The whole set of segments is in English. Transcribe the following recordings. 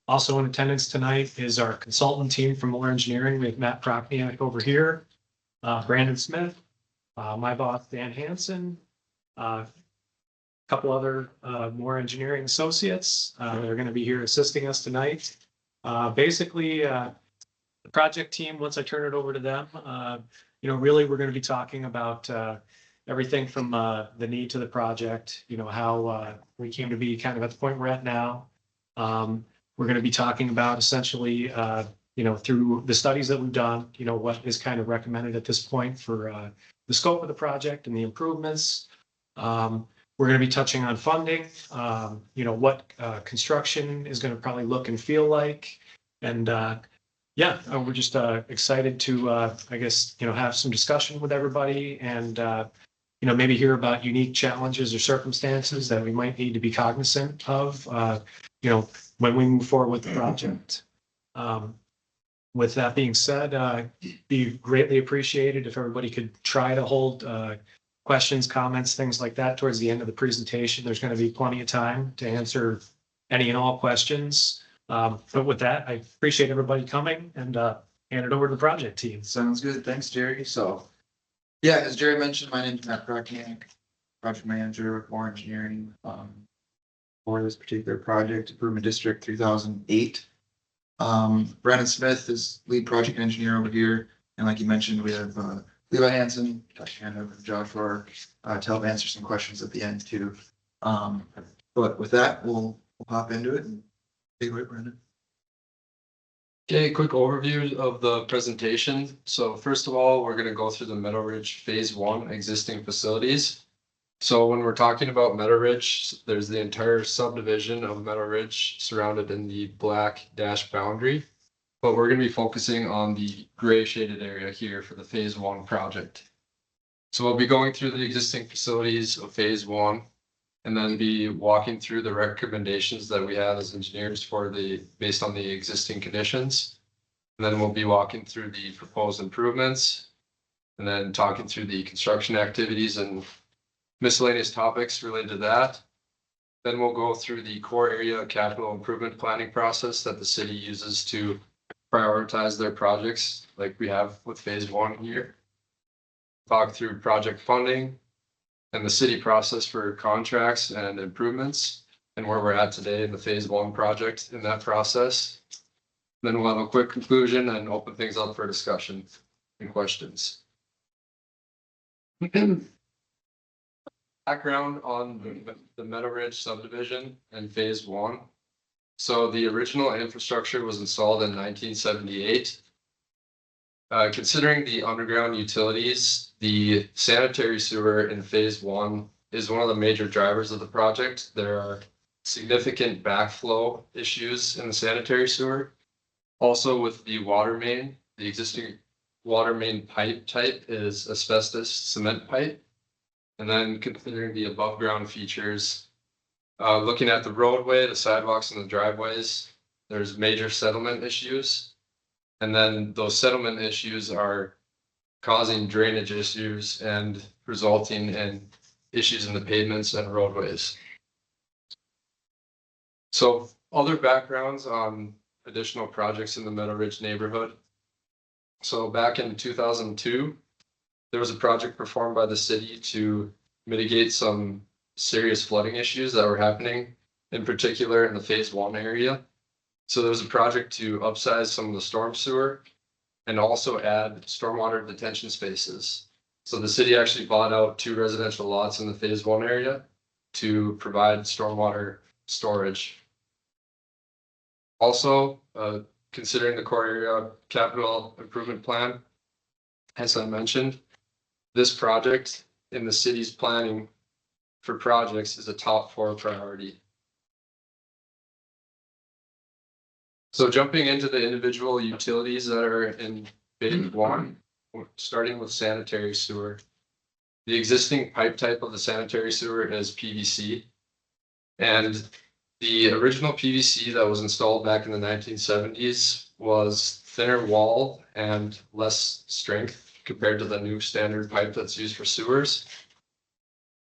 Also in attendance tonight is our consultant team from Moore Engineering. We have Matt Prokniak over here, Brandon Smith, my boss, Dan Hansen, a couple other Moore Engineering associates that are going to be here assisting us tonight. Basically, the project team, once I turn it over to them, really we're going to be talking about everything from the need to the project, how we came to be kind of at the point we're at now. We're going to be talking about essentially, through the studies that we've done, what is kind of recommended at this point for the scope of the project and the improvements. We're going to be touching on funding, what construction is going to probably look and feel like. And we're just excited to, have some discussion with everybody and, maybe hear about unique challenges or circumstances that we might need to be cognizant of, when we move forward with the project. With that being said, be greatly appreciated if everybody could try to hold questions, comments, things like that towards the end of the presentation. There's going to be plenty of time to answer any and all questions. But with that, I appreciate everybody coming and hand it over to the project team. Sounds good. Thanks, Jerry. So, yeah, as Jerry mentioned, my name is Matt Prokniak, project manager with Moore Engineering for this particular project, Improvement District 3008. Brandon Smith is lead project engineer over here. And like you mentioned, we have Levi Hansen, and Josh Rohr to help answer some questions at the end too. But with that, we'll hop into it and take it away, Brandon. Okay, quick overview of the presentation. So first of all, we're going to go through the Meadow Ridge Phase 1 existing facilities. So when we're talking about Meadow Ridge, there's the entire subdivision of Meadow Ridge surrounded in the black dash boundary. But we're going to be focusing on the gray shaded area here for the Phase 1 project. So we'll be going through the existing facilities of Phase 1 and then be walking through the recommendations that we have as engineers based on the existing conditions. And then we'll be walking through the proposed improvements and then talking through the construction activities and miscellaneous topics related to that. Then we'll go through the core area capital improvement planning process that the city uses to prioritize their projects like we have with Phase 1 here. Talk through project funding and the city process for contracts and improvements and where we're at today in the Phase 1 project in that process. Then we'll have a quick conclusion and open things up for discussion and questions. Background on the Meadow Ridge subdivision and Phase 1. So the original infrastructure was installed in 1978. Considering the underground utilities, the sanitary sewer in Phase 1 is one of the major drivers of the project. There are significant backflow issues in the sanitary sewer. Also with the water main, the existing water main pipe type is asbestos cement pipe. And then considering the above ground features, looking at the roadway, the sidewalks and the driveways, there's major settlement issues. And then those settlement issues are causing drainage issues and resulting in issues in the pavements and roadways. So other backgrounds on additional projects in the Meadow Ridge neighborhood. So back in 2002, there was a project performed by the city to mitigate some serious flooding issues that were happening, in particular in the Phase 1 area. So there was a project to upsize some of the storm sewer and also add stormwater detention spaces. So the city actually bought out 2 residential lots in the Phase 1 area to provide stormwater storage. Also, considering the core area capital improvement plan, as I mentioned, this project in the city's planning for projects is a top 4 priority. So jumping into the individual utilities that are in Phase 1, starting with sanitary sewer. The existing pipe type of the sanitary sewer is PVC. And the original PVC that was installed back in the 1970s was thinner wall and less strength compared to the new standard pipe that's used for sewers.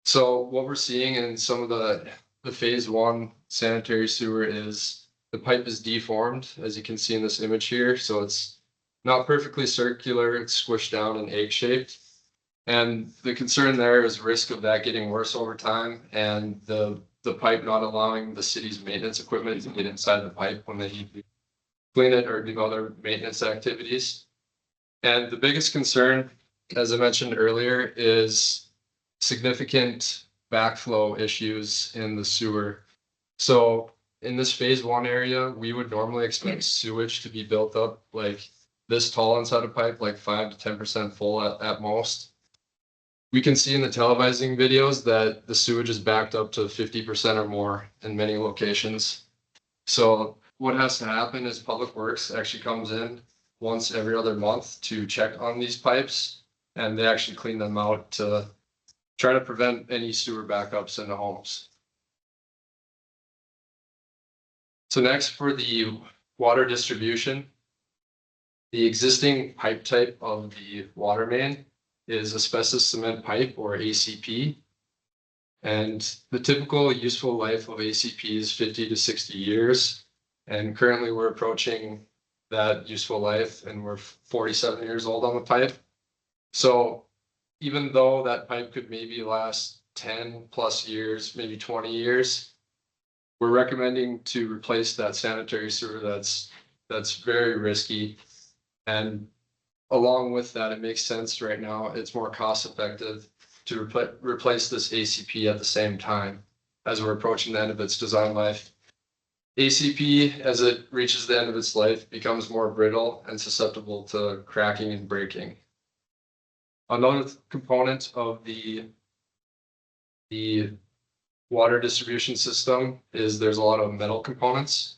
So what we're seeing in some of the Phase 1 sanitary sewer is the pipe is deformed, as you can see in this image here, so it's not perfectly circular, it's squished down and egg shaped. And the concern there is risk of that getting worse over time and the pipe not allowing the city's maintenance equipment to get inside the pipe when they need to clean it or do other maintenance activities. And the biggest concern, as I mentioned earlier, is significant backflow issues in the sewer. So in this phase one area, we would normally expect sewage to be built up like this tall inside a pipe, like 5 to 10% full at most. We can see in the televising videos that the sewage is backed up to 50% or more in many locations. So what has to happen is Public Works actually comes in once every other month to check on these pipes, and they actually clean them out to try to prevent any sewer backups into homes. So next, for the water distribution, the existing pipe type of the water main is asbestos cement pipe, or ACP. And the typical useful life of ACP is 50 to 60 years. And currently we're approaching that useful life and we're 47 years old on the pipe. So even though that pipe could maybe last 10 plus years, maybe 20 years, we're recommending to replace that sanitary sewer that's very risky. And along with that, it makes sense right now. It's more cost effective to replace this ACP at the same time as we're approaching the end of its design life. ACP, as it reaches the end of its life, becomes more brittle and susceptible to cracking and breaking. Another component of the water distribution system is there's a lot of metal components.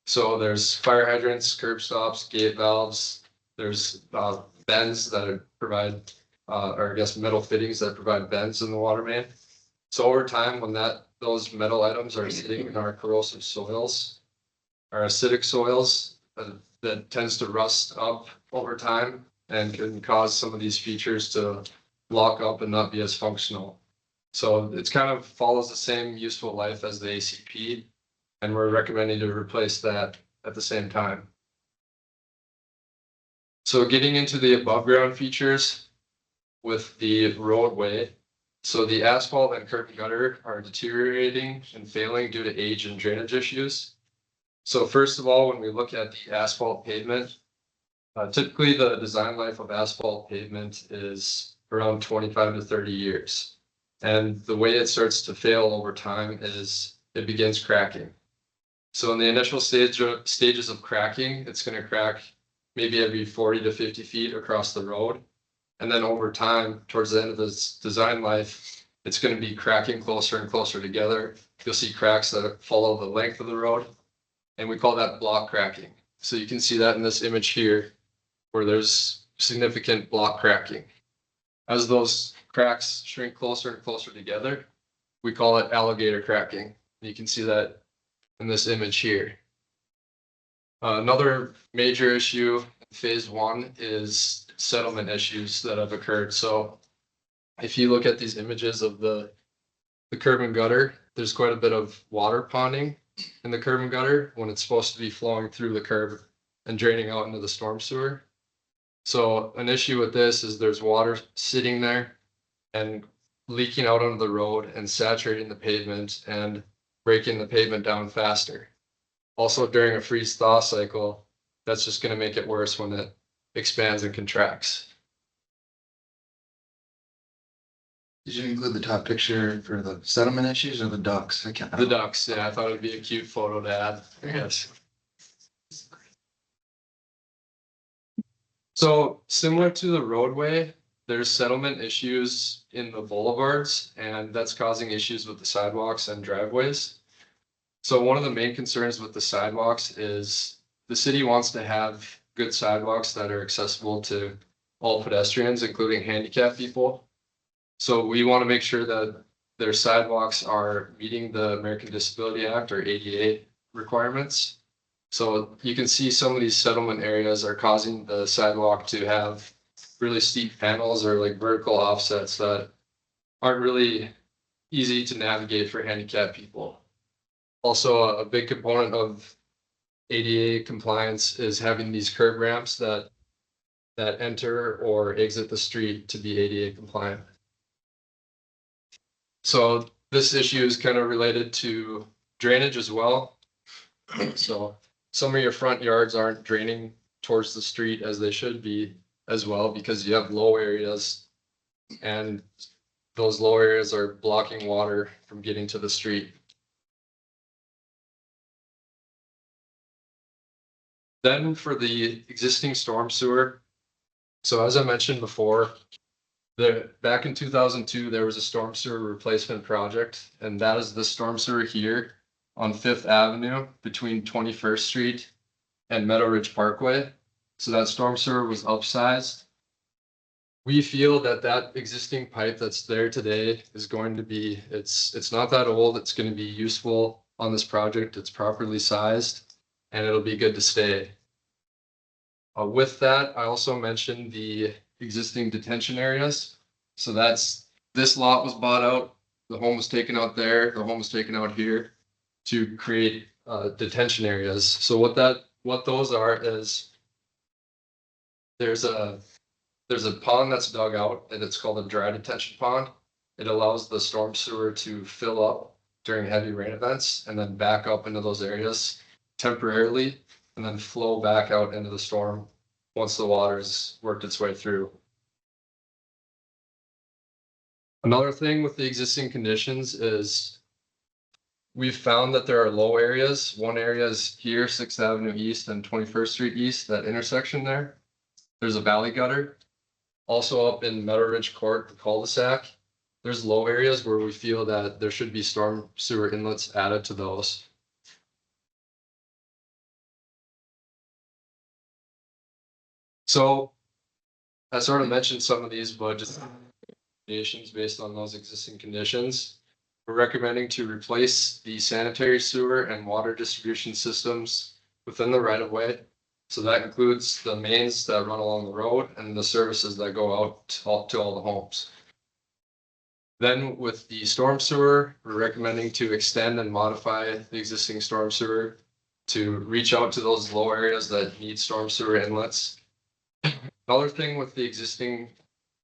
So there's fire hydrants, curb stops, gate valves. There's bends that provide, or I guess metal fittings that provide bends in the water main. So over time, when those metal items are sitting in our corrosive soils, our acidic soils, that tends to rust up over time and can cause some of these features to lock up and not be as functional. So it's kind of follows the same useful life as the ACP, and we're recommending to replace that at the same time. So getting into the above ground features with the roadway. So the asphalt and curb and gutter are deteriorating and failing due to age and drainage issues. So first of all, when we look at the asphalt pavement, typically the design life of asphalt pavement is around 25 to 30 years. And the way it starts to fail over time is it begins cracking. So in the initial stages of cracking, it's going to crack maybe every 40 to 50 feet across the road. And then over time, towards the end of its design life, it's going to be cracking closer and closer together. You'll see cracks that follow the length of the road, and we call that block cracking. So you can see that in this image here, where there's significant block cracking. As those cracks shrink closer and closer together, we call it alligator cracking. You can see that in this image here. Another major issue in phase one is settlement issues that have occurred. So if you look at these images of the curb and gutter, there's quite a bit of water ponding in the curb and gutter when it's supposed to be flowing through the curb and draining out into the storm sewer. So an issue with this is there's water sitting there and leaking out onto the road and saturating the pavement and breaking the pavement down faster. Also, during a freeze thaw cycle, that's just going to make it worse when it expands and contracts. Did you include the top picture for the settlement issues or the ducks? I can't. The ducks, yeah, I thought it'd be a cute photo to add. Yes. So similar to the roadway, there's settlement issues in the boulevards, and that's causing issues with the sidewalks and driveways. So one of the main concerns with the sidewalks is the city wants to have good sidewalks that are accessible to all pedestrians, including handicapped people. So we want to make sure that their sidewalks are meeting the American Disability Act or ADA requirements. So you can see some of these settlement areas are causing the sidewalk to have really steep panels or like vertical offsets that aren't really easy to navigate for handicapped people. Also, a big component of ADA compliance is having these curb ramps that enter or exit the street to be ADA compliant. So this issue is kind of related to drainage as well. So some of your front yards aren't draining towards the street as they should be as well, because you have low areas, and those low areas are blocking water from getting to the street. Then for the existing storm sewer, so as I mentioned before, back in 2002, there was a storm sewer replacement project, and that is the storm sewer here on Fifth Avenue between 21st Street and Meadow Ridge Parkway. So that storm sewer was upsized. We feel that that existing pipe that's there today is going to be, it's not that old, it's going to be useful on this project, it's properly sized, and it'll be good to stay. With that, I also mentioned the existing detention areas. So this lot was bought out, the home was taken out there, the home was taken out here to create detention areas. So what those are is there's a pond that's dug out, and it's called a dry detention pond. It allows the storm sewer to fill up during heavy rain events and then back up into those areas temporarily, and then flow back out into the storm once the water's worked its way through. Another thing with the existing conditions is we've found that there are low areas. One area is here, 6th Avenue East and 21st Street East, that intersection there. There's a valley gutter. Also up in Meadow Ridge Court, the cul-de-sac, there's low areas where we feel that there should be storm sewer inlets added to those. So I sort of mentioned some of these, but just recommendations based on those existing conditions. We're recommending to replace the sanitary sewer and water distribution systems within the right of way. So that includes the mains that run along the road and the services that go out to all the homes. Then with the storm sewer, we're recommending to extend and modify the existing storm sewer to reach out to those low areas that need storm sewer inlets. Another thing with the existing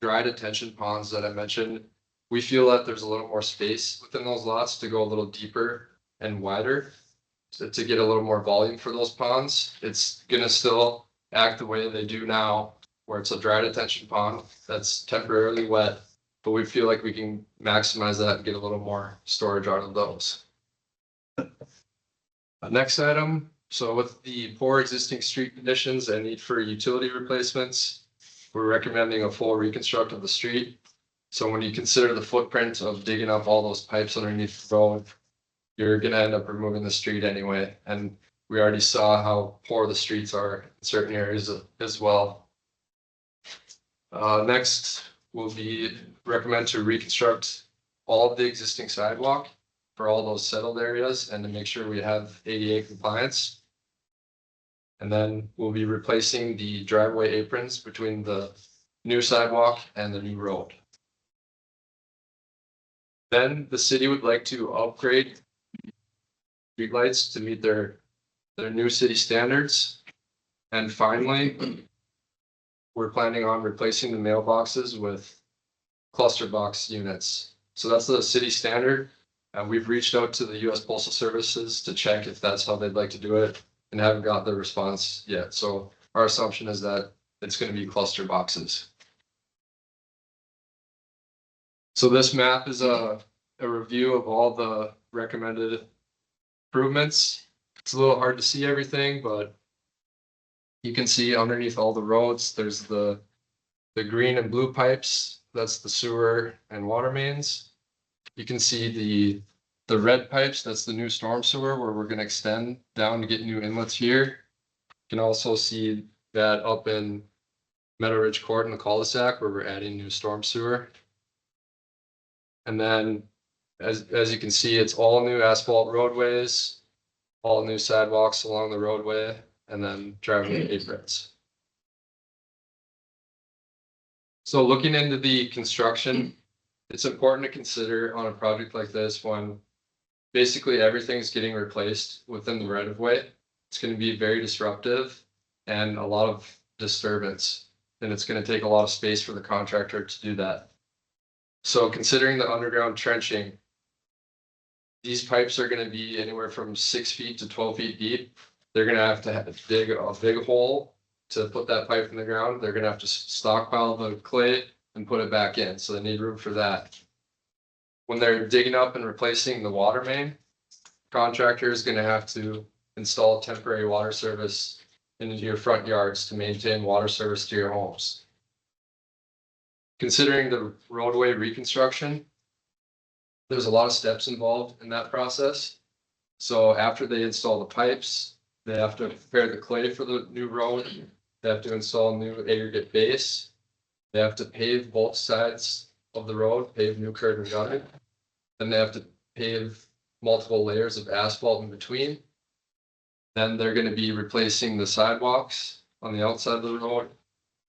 dry detention ponds that I mentioned, we feel that there's a little more space within those lots to go a little deeper and wider to get a little more volume for those ponds. It's gonna still act the way they do now, where it's a dry detention pond that's temporarily wet, but we feel like we can maximize that and get a little more storage out of those. Next item. So with the poor existing street conditions and need for utility replacements, we're recommending a full reconstruct of the street. So when you consider the footprint of digging up all those pipes underneath the road, you're gonna end up removing the street anyway. And we already saw how poor the streets are in certain areas as well. Next will be recommend to reconstruct all of the existing sidewalk for all those settled areas and to make sure we have ADA compliance. And then we'll be replacing the driveway aprons between the new sidewalk and the new road. Then the city would like to upgrade streetlights to meet their new city standards. And finally, we're planning on replacing the mailboxes with cluster box units. So that's the city standard. We've reached out to the US Postal Services to check if that's how they'd like to do it, and haven't got the response yet. So our assumption is that it's going to be cluster boxes. So this map is a review of all the recommended improvements. It's a little hard to see everything, but you can see underneath all the roads, there's the green and blue pipes. That's the sewer and water mains. You can see the red pipes, that's the new storm sewer where we're going to extend down to get new inlets here. You can also see that up in Meadow Ridge Court in the cul-de-sac where we're adding new storm sewer. And then as you can see, it's all new asphalt roadways, all new sidewalks along the roadway, and then driveway aprons. So looking into the construction, it's important to consider on a project like this when basically everything's getting replaced within the right of way It's going to be very disruptive and a lot of disturbance. And it's going to take a lot of space for the contractor to do that. So considering the underground trenching, these pipes are going to be anywhere from 6 feet to 12 feet deep. They're going to have to dig a big hole to put that pipe in the ground. They're going to have to stockpile the clay and put it back in. So they need room for that. When they're digging up and replacing the water main, contractor is going to have to install temporary water service into your front yards to maintain water service to your homes. Considering the roadway reconstruction, there's a lot of steps involved in that process. So after they install the pipes, they have to prepare the clay for the new road. They have to install a new aggregate base. They have to pave both sides of the road, pave new curb and gutter. Then they have to pave multiple layers of asphalt in between. Then they're going to be replacing the sidewalks on the outside of the road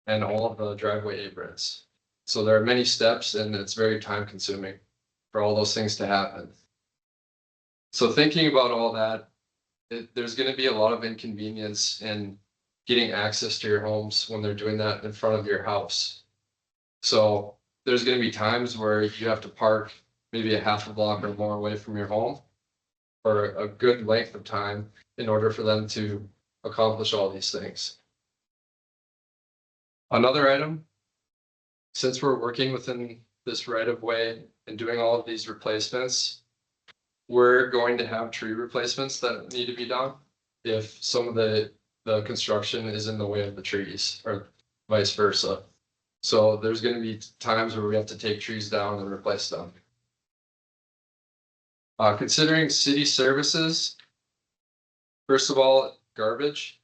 and all of the driveway aprons. So there are many steps and it's very time consuming for all those things to happen. So thinking about all that, there's going to be a lot of inconvenience in getting access to your homes when they're doing that in front of your house. So there's going to be times where you have to park maybe a half a block or more away from your home for a good length of time in order for them to accomplish all these things. Another item, since we're working within this right of way and doing all of these replacements, we're going to have tree replacements that need to be done if some of the construction is in the way of the trees or vice versa. So there's going to be times where we have to take trees down and replace them. Considering city services, first of all, garbage,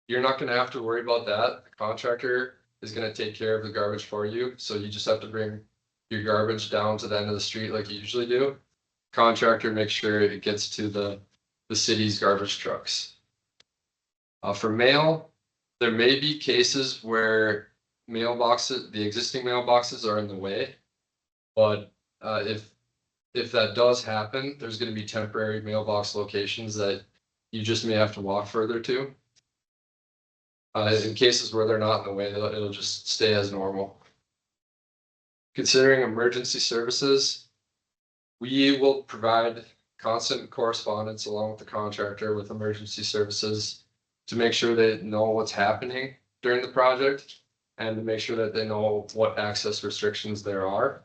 you're not going to have to worry about that. The contractor is going to take care of the garbage for you. So you just have to bring your garbage down to the end of the street like you usually do. Contractor makes sure it gets to the city's garbage trucks. For mail, there may be cases where mailboxes, the existing mailboxes are in the way, but if that does happen, there's going to be temporary mailbox locations that you just may have to walk further to. In cases where they're not in the way, it'll just stay as normal. Considering emergency services, we will provide constant correspondence along with the contractor with emergency services to make sure they know what's happening during the project and to make sure that they know what access restrictions there are.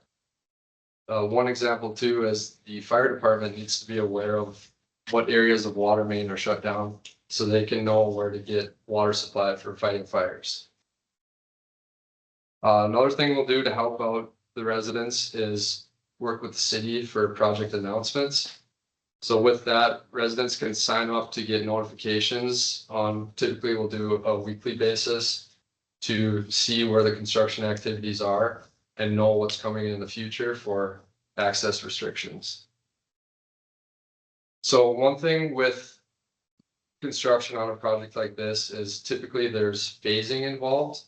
One example too is the fire department needs to be aware of what areas of water main are shut down so they can know where to get water supply for fighting fires. Another thing we'll do to help out the residents is work with the city for project announcements. So with that, residents can sign up to get notifications on, typically we'll do a weekly basis to see where the construction activities are and know what's coming in the future for access restrictions. So one thing with construction on a project like this is typically there's phasing involved,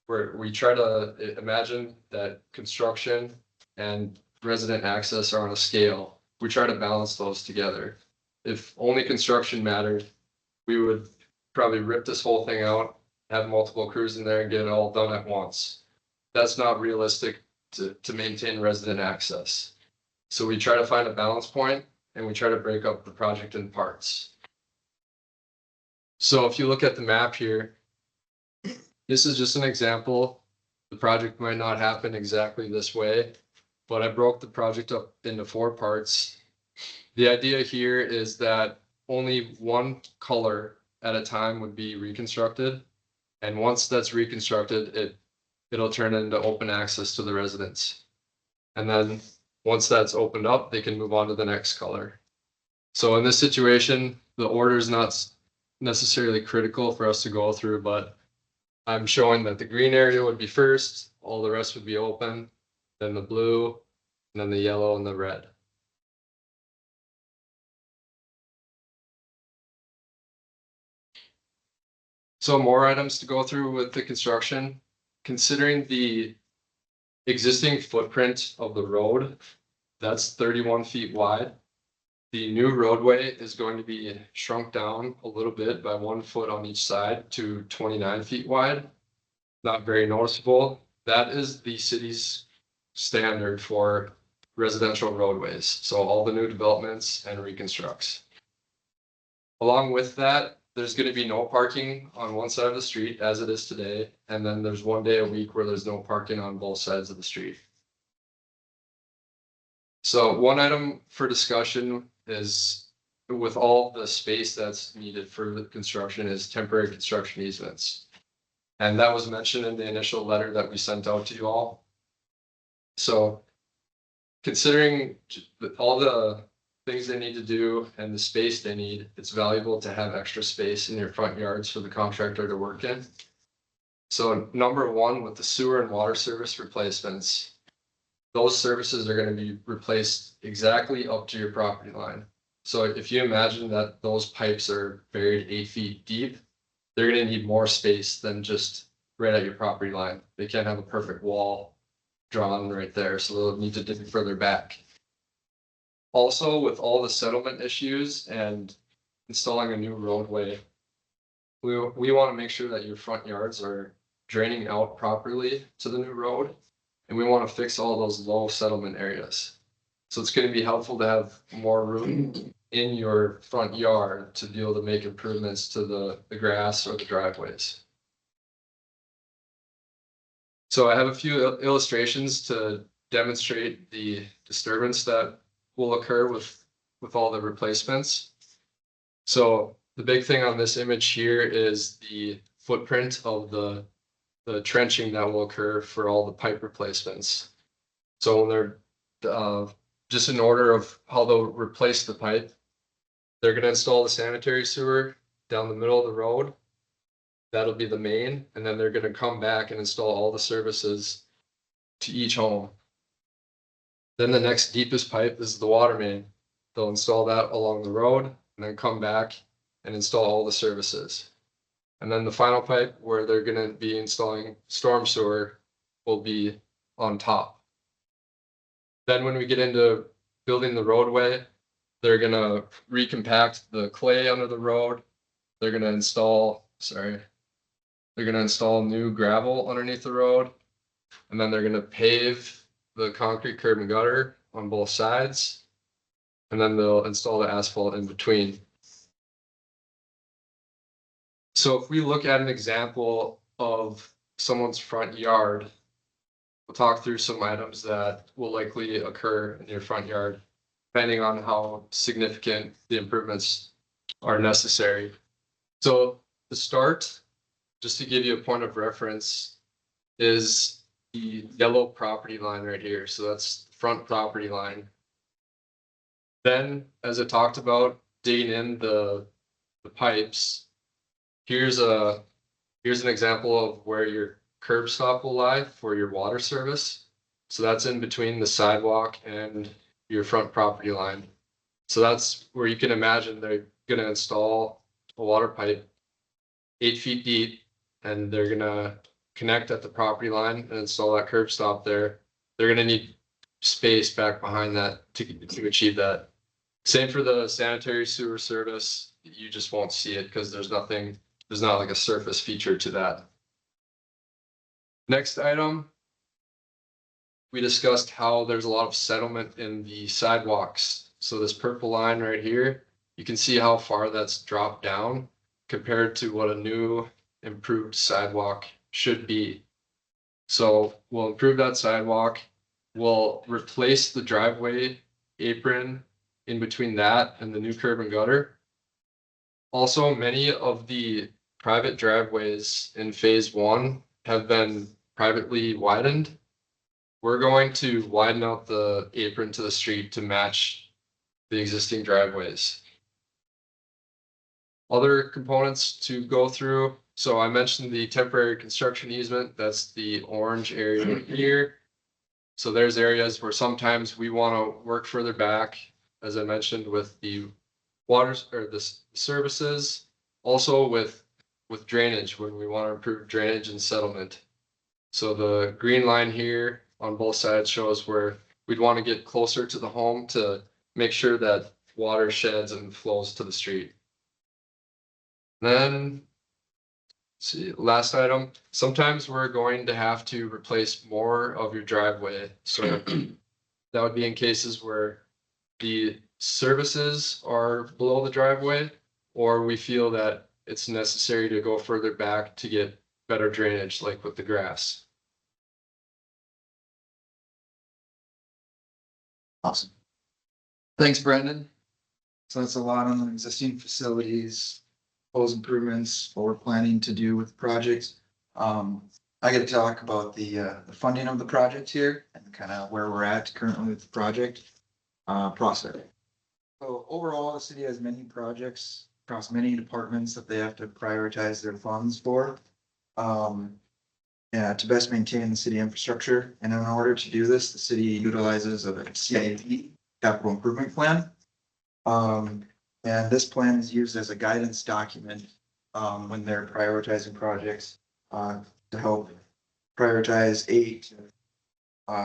where we try to imagine that construction and resident access are on a scale. We try to balance those together. If only construction mattered, we would probably rip this whole thing out, have multiple crews in there and get it all done at once. That's not realistic to maintain resident access. So we try to find a balance point and we try to break up the project in parts. So if you look at the map here, this is just an example. The project might not happen exactly this way, but I broke the project up into 4 parts. The idea here is that only one color at a time would be reconstructed. And once that's reconstructed, it'll turn into open access to the residents. And then once that's opened up, they can move on to the next color. So in this situation, the order is not necessarily critical for us to go through, but I'm showing that the green area would be first, all the rest would be open, then the blue, and then the yellow and the red. So more items to go through with the construction. Considering the existing footprint of the road, that's 31 feet wide. The new roadway is going to be shrunk down a little bit by 1 foot on each side to 29 feet wide. Not very noticeable. That is the city's standard for residential roadways. So all the new developments and reconstructs. Along with that, there's going to be no parking on one side of the street as it is today. And then there's 1 day a week where there's no parking on both sides of the street. So one item for discussion is with all the space that's needed for the construction is temporary construction easements. And that was mentioned in the initial letter that we sent out to you all. So considering all the things they need to do and the space they need, it's valuable to have extra space in your front yards for the contractor to work in. So number one, with the sewer and water service replacements, those services are going to be replaced exactly up to your property line. So if you imagine that those pipes are buried 8 feet deep, they're going to need more space than just right at your property line. They can't have a perfect wall drawn right there, so they'll need to dig further back. Also, with all the settlement issues and installing a new roadway, we want to make sure that your front yards are draining out properly to the new road, and we want to fix all those low settlement areas. So it's going to be helpful to have more room in your front yard to be able to make improvements to the grass or the driveways. So I have a few illustrations to demonstrate the disturbance that will occur with all the replacements. So the big thing on this image here is the footprint of the trenching that will occur for all the pipe replacements. So when they're just in order of how they'll replace the pipe, they're going to install the sanitary sewer down the middle of the road. That'll be the main, and then they're going to come back and install all the services to each home. Then the next deepest pipe is the water main. They'll install that along the road and then come back and install all the services. And then the final pipe where they're going to be installing storm sewer will be on top. Then when we get into building the roadway, they're going to recompact the clay under the road. They're going to install, new gravel underneath the road. And then they're going to pave the concrete curb and gutter on both sides. And then they'll install the asphalt in between. So if we look at an example of someone's front yard, we'll talk through some items that will likely occur in your front yard, depending on how significant the improvements are necessary. So to start, just to give you a point of reference, is the yellow property line right here. So that's the front property line. Then, as I talked about, digging in the pipes, here's an example of where your curb stop will lie for your water service. So that's in between the sidewalk and your front property line. So that's where you can imagine they're going to install a water pipe 8 feet deep, and they're going to connect at the property line and install that curb stop there. They're going to need space back behind that to achieve that. Same for the sanitary sewer service. You just won't see it because there's not like a surface feature to that. Next item, we discussed how there's a lot of settlement in the sidewalks. So this purple line right here, you can see how far that's dropped down compared to what a new improved sidewalk should be. So we'll improve that sidewalk. We'll replace the driveway apron in between that and the new curb and gutter. Also, many of the private driveways in phase 1 have been privately widened. We're going to widen out the apron to the street to match the existing driveways. Other components to go through. So I mentioned the temporary construction easement. That's the orange area here. So there's areas where sometimes we want to work further back, as I mentioned, with the waters or the services, also with drainage when we want to improve drainage and settlement. So the green line here on both sides shows where we'd want to get closer to the home to make sure that watersheds and flows to the street. Then, see, last item, sometimes we're going to have to replace more of your driveway. So that would be in cases where the services are below the driveway, or we feel that it's necessary to go further back to get better drainage, like with the grass. Awesome. Thanks, Brendan. So that's a lot on the existing facilities, proposed improvements, what we're planning to do with the project. I get to talk about the funding of the project here and kind of where we're at currently with the project process. So overall, the city has many projects across many departments that they have to prioritize their funds for. Yeah, to best maintain the city infrastructure. And in order to do this, the city utilizes a CIP, capital improvement plan. And this plan is used as a guidance document when they're prioritizing projects to help prioritize aid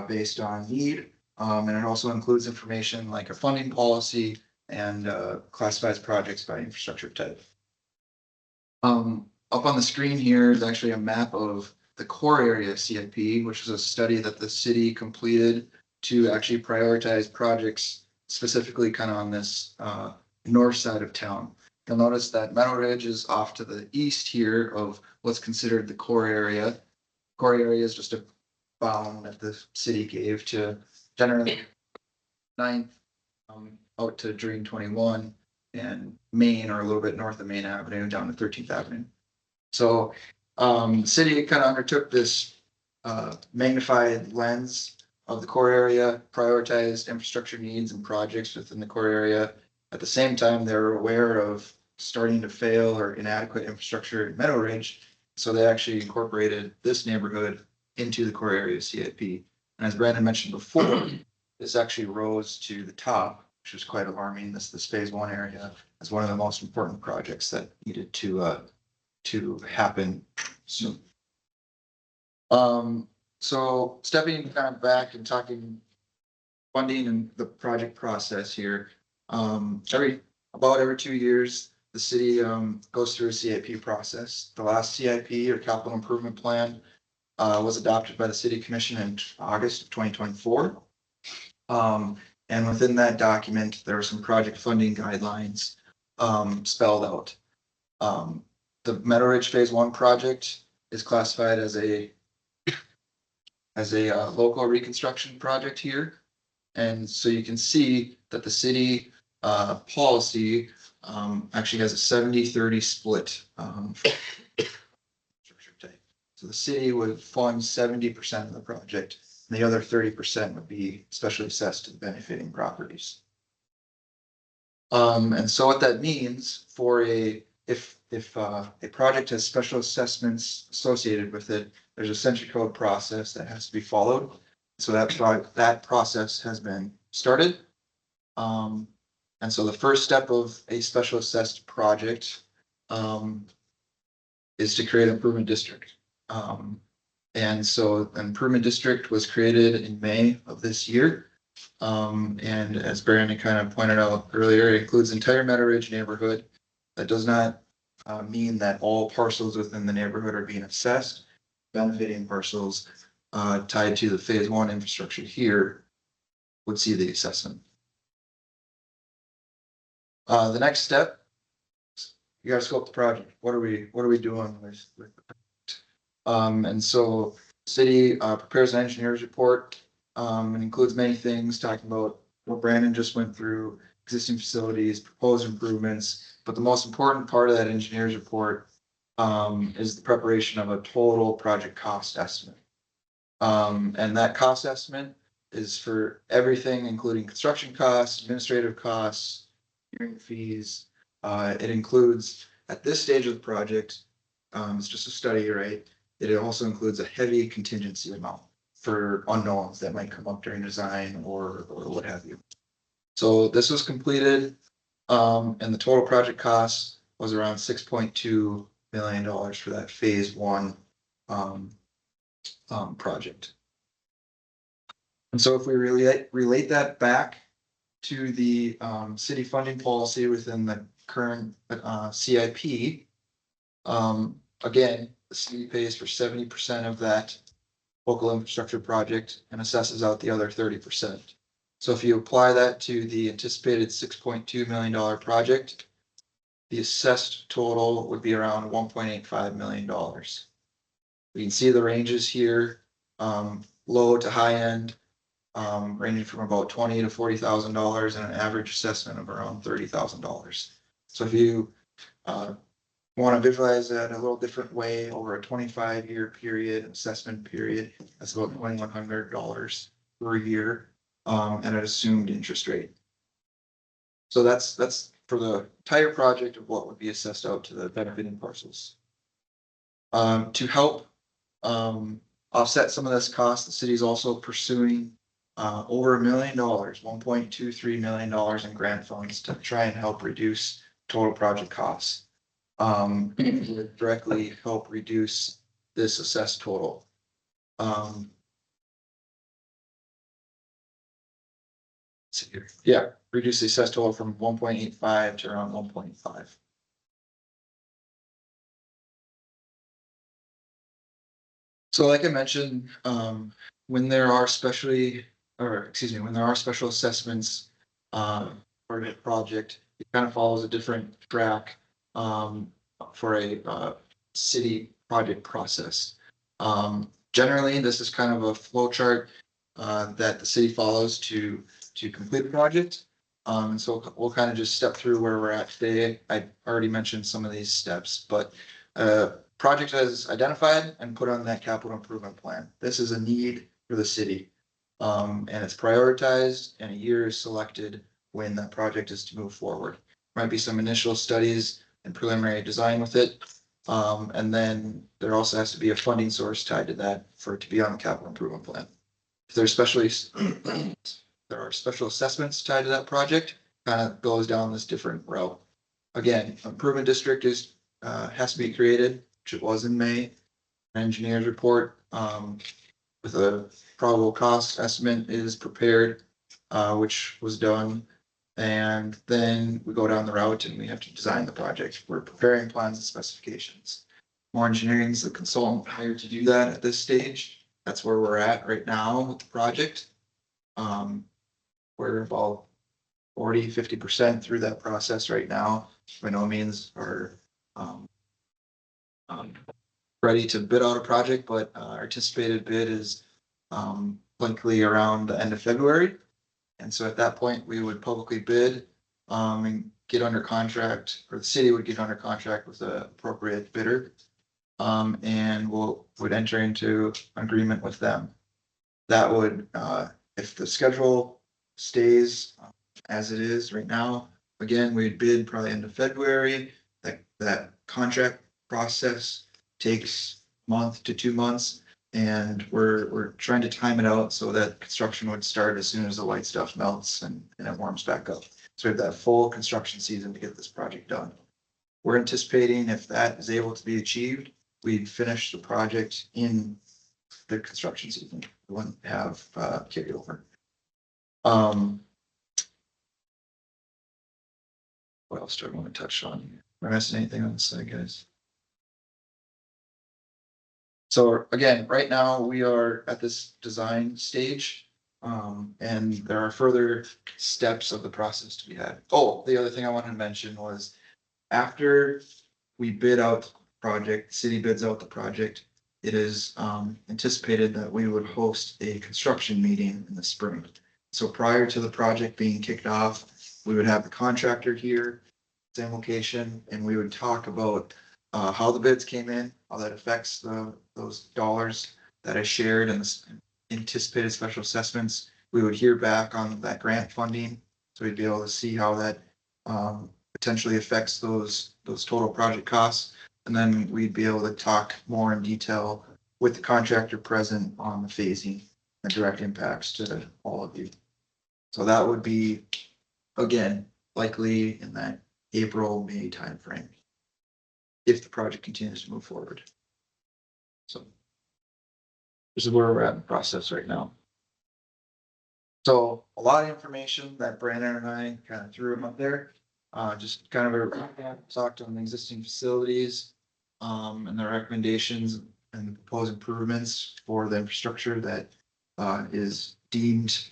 based on need. And it also includes information like a funding policy and classifies projects by infrastructure type. Up on the screen here is actually a map of the core area CIP, which is a study that the city completed to actually prioritize projects specifically kind of on this north side of town. You'll notice that Meadow Ridge is off to the east here of what's considered the core area. Core area is just a bound that the city gave to generally 9th out to Dream 21 and Main, or a little bit north of Main Avenue down to 13th Avenue. So the city kind of undertook this magnified lens of the core area, prioritized infrastructure needs and projects within the core area. At the same time, they're aware of starting to fail or inadequate infrastructure in Meadow Ridge. So they actually incorporated this neighborhood into the core area CIP. And as Brandon mentioned before, this actually rose to the top, which was quite alarming. This phase one area is one of the most important projects that needed to happen soon. So stepping kind of back and talking funding and the project process here. About every 2 years, the city goes through a CIP process. The last CIP, or capital improvement plan, was adopted by the city commission in August of 2024. And within that document, there are some project funding guidelines spelled out. The Meadow Ridge Phase 1 project is classified as a local reconstruction project here. And so you can see that the city policy actually has a 70-30 split. So the city would fund 70% of the project, and the other 30% would be specially assessed to the benefiting properties. And so what that means for if a project has special assessments associated with it, there's a century code process that has to be followed. So that process has been started. And so the first step of a special assessed project is to create an improvement district. And so an improvement district was created in May of this year. And as Brandon kind of pointed out earlier, it includes the entire Meadow Ridge neighborhood. That does not mean that all parcels within the neighborhood are being assessed. Benefiting parcels tied to the phase one infrastructure here would see the assessment. The next step, you gotta scope the project. What are we doing with the project? And so city prepares an engineer's report and includes many things, talking about what Brandon just went through, existing facilities, proposed improvements. But the most important part of that engineer's report is the preparation of a total project cost estimate. And that cost estimate is for everything, including construction costs, administrative costs, hearing fees. It includes, at this stage of the project, it's just a study, right? It also includes a heavy contingency amount for unknowns that might come up during design or what have you. So this was completed, and the total project cost was around $6.2 million for that phase one project. And so if we relate that back to the city funding policy within the current CIP. Again, the city pays for 70% of that local infrastructure project and assesses out the other 30%. So if you apply that to the anticipated $6.2 million project, the assessed total would be around $1.85 million. We can see the ranges here, low to high end, ranging from about $20,000 to $40,000 and an average assessment of around $30,000. So if you want to visualize that a little different way over a 25-year period, assessment period, that's about $2,100 per year at an assumed interest rate. So that's for the entire project of what would be assessed out to the benefiting parcels. To help offset some of this cost, the city is also pursuing over $1 million, $1.23 million in grant funds to try and help reduce total project costs. Would directly help reduce this assessed total. Yeah, reduce the assessed total from 1.85 to around 1.5. So like I mentioned, when there are special assessments for a project, it kind of follows a different track for a city project process. Generally, this is kind of a flow chart that the city follows to complete the project. And so we'll kind of just step through where we're at today. I already mentioned some of these steps, but project is identified and put on that capital improvement plan. This is a need for the city. And it's prioritized and a year is selected when that project is to move forward. Might be some initial studies and preliminary design with it. And then there also has to be a funding source tied to that for it to be on the capital improvement plan. If there's there are special assessments tied to that project, kind of goes down this different route. Again, improvement district is has to be created, which it was in May. An engineer's report with a probable cost estimate is prepared, which was done. And then we go down the route and we have to design the project. We're preparing plans and specifications. More engineering is the consultant hired to do that at this stage. That's where we're at right now with the project. We're about 40–50% through that process right now. By no means are ready to bid out a project, but our anticipated bid is likely around the end of February. And so at that point, we would publicly bid and get under contract, or the city would get under contract with the appropriate bidder. And would enter into agreement with them. That would, if the schedule stays as it is right now, again, we'd bid probably end of February. That contract process takes a month to 2 months. And we're trying to time it out so that construction would start as soon as the white stuff melts and it warms back up. So we have that full construction season to get this project done. We're anticipating if that is able to be achieved, we'd finish the project in the construction season. We wouldn't have carryover. What else do I want to touch on here? Am I missing anything on this side, guys? So again, right now we are at this design stage, and there are further steps of the process to be had. Oh, the other thing I wanted to mention was after we bid out the project, city bids out the project, it is anticipated that we would host a construction meeting in the spring. So prior to the project being kicked off, we would have the contractor here, same location, and we would talk about how the bids came in, how that affects those dollars that I shared and the anticipated special assessments. We would hear back on that grant funding, so we'd be able to see how that potentially affects those total project costs. And then we'd be able to talk more in detail with the contractor present on the phasing and direct impacts to all of you. So that would be, again, likely in that April-May timeframe, if the project continues to move forward. So this is where we're at in the process right now. So a lot of information that Brandon and I kind of threw up there. Just kind of a recap, talked on the existing facilities, and the recommendations and the proposed improvements for the infrastructure that is deemed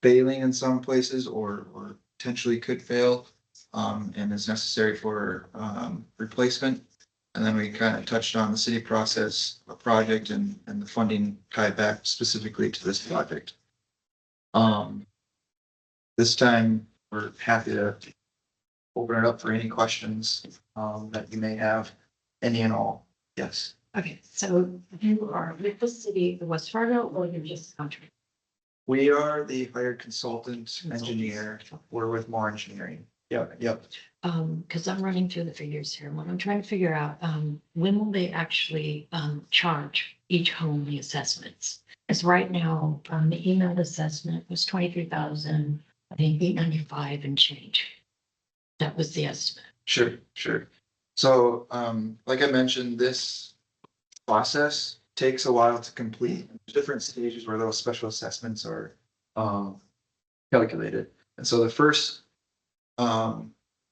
failing in some places or potentially could fail, and is necessary for replacement. And then we kind of touched on the city process, a project and the funding tied back specifically to this project. This time, we're happy to open it up for any questions that you may have, any and all. Yes. Okay, so you are with the city of West Fargo or you're just a contractor? We are the hired consultant engineer. We're with more engineering. Yep. Because I'm running through the figures here. What I'm trying to figure out, when will they actually charge each home the assessments? Because right now, the email assessment was 23,000, I think 895 and change. That was the estimate. Sure. So, like I mentioned, this process takes a while to complete. There's different stages where those special assessments are calculated. And so the first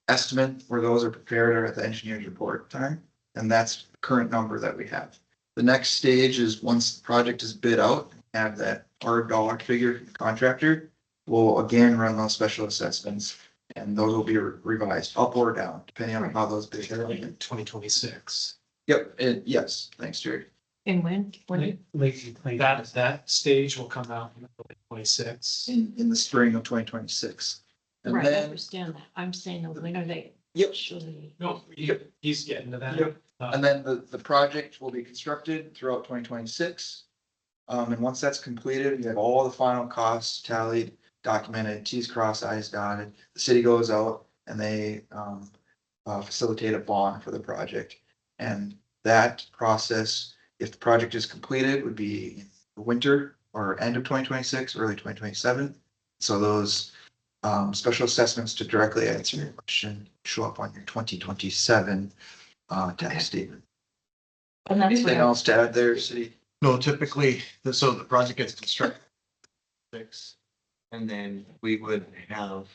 estimate where those are prepared are at the engineer's report time, and that's the current number that we have. The next stage is once the project is bid out, have that hard dollar figure from the contractor, we'll again run those special assessments, and those will be revised up or down, depending on how those bids are. in 2026. Yep, yes, thanks, Jerry. And when? That stage will come out in 2026. In the spring of 2026. And Right, I then, understand that. I'm saying, when are they yep, actually? No, he's getting to that. Yep. and then the project will be constructed throughout 2026. And once that's completed, we have all the final costs tallied, documented, T's crossed, I's dotted. The city goes out and they facilitate a bond for the project. And that process, if the project is completed, would be winter or end of 2026, early 2027. So those special assessments, to directly answer your question, show up on your 2027 tax statement. And that's Anything what else to add there, city? No, typically, so the project gets constructed. And then we would have,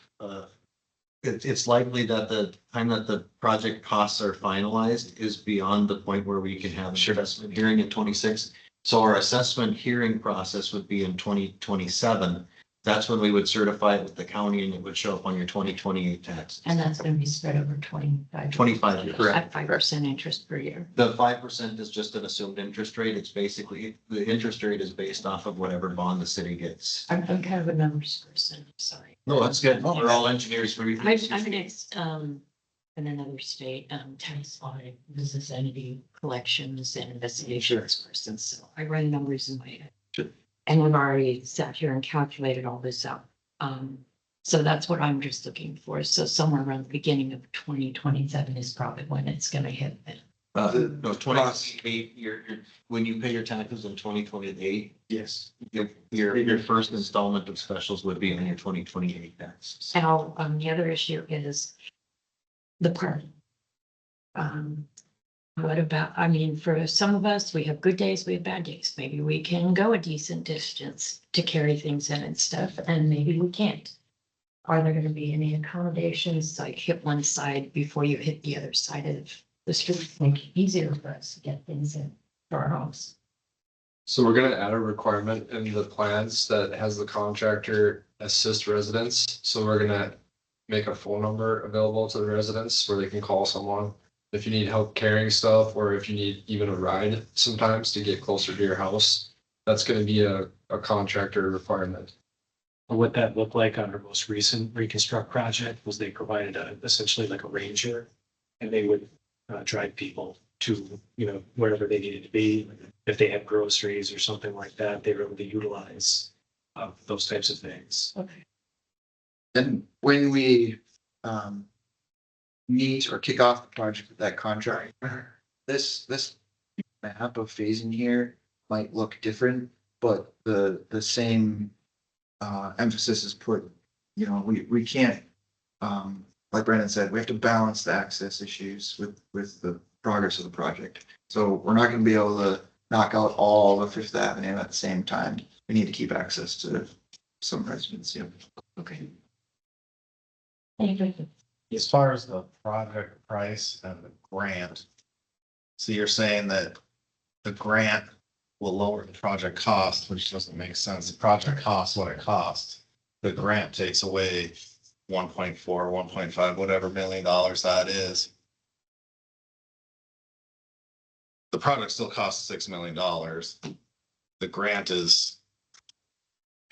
it's likely that the time that the project costs are finalized is beyond the point where we can have an assessment hearing in 26. So our assessment hearing process would be in 2027. That's when we would certify it with the county and it would show up on your 2028 taxes. And that's gonna be spread over 25. 25 years. At 5% interest per year. The 5% is just an assumed interest rate. It's basically, the interest rate is based off of whatever bond the city gets. I'm kind of a numbers person, sorry. No, that's good. We're all engineers. I'm next, in another state, tax audit, business entity collections and investigations person, so I run numbers in my head. Sure. And I've already sat here and calculated all this out. So that's what I'm just looking for. So somewhere around the beginning of 2027 is probably when it's gonna hit then. No, 2028, when you pay your taxes in 2028, Yes. your first installment of specials would be in your 2028 taxes. Now, the other issue is the parking. What about, I mean, for some of us, we have good days, we have bad days. Maybe we can go a decent distance to carry things in and stuff, and maybe we can't. Are there gonna be any accommodations, like hit one side before you hit the other side of the street, make it easier for us to get things in for our homes? So we're gonna add a requirement in the plans that has the contractor assist residents. So we're gonna make a phone number available to the residents where they can call someone if you need help carrying stuff, or if you need even a ride sometimes to get closer to your house. That's gonna be a contractor requirement. What that looked like on our most recent reconstruct project was they provided essentially like a ranger, and they would drive people to, wherever they needed to be. If they had groceries or something like that, they were able to utilize those types of things. Okay. And when we meet or kick off the project with that contractor, this map of phasing here might look different, but the same emphasis is put, we can't, like Brandon said, we have to balance the access issues with the progress of the project. So we're not gonna be able to knock out all of Fifth Avenue at the same time. we need to keep access to some residents, yeah. Okay. As far as the project price and the grant. So you're saying that the grant will lower the project cost, which doesn't make sense. The project costs what it costs. The grant takes away 1.4, 1.5, whatever $1 million that is. The project still costs $6 million. The grant is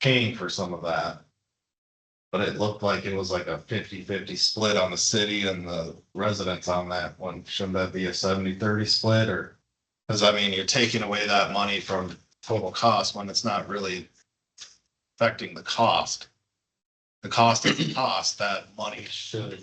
paying for some of that. But it looked like it was like a 50-50 split on the city and the residents on that one. Shouldn't that be a 70-30 split or? Cause I mean, you're taking away that money from total cost when it's not really affecting the cost. The cost is the cost, that money should.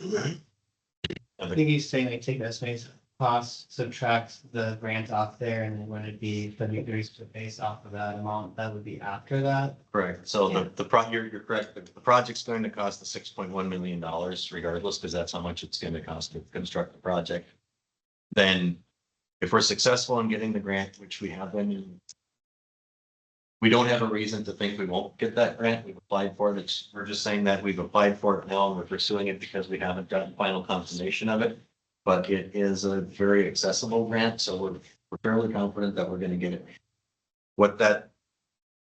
I think he's saying like take estimates cost, subtract the grant off there, and then when it'd be 70-30 based off of that amount, that would be after that. Correct. So Yeah. you're correct. The project's going to cost the $6.1 million regardless, because that's how much it's going to cost to construct the project. Then if we're successful in getting the grant, which we have been, we don't have a reason to think we won't get that grant. We've applied for it. We're just saying that we've applied for it now and we're pursuing it because we haven't gotten final confirmation of it. But it is a very accessible grant, so we're fairly confident that we're gonna get it.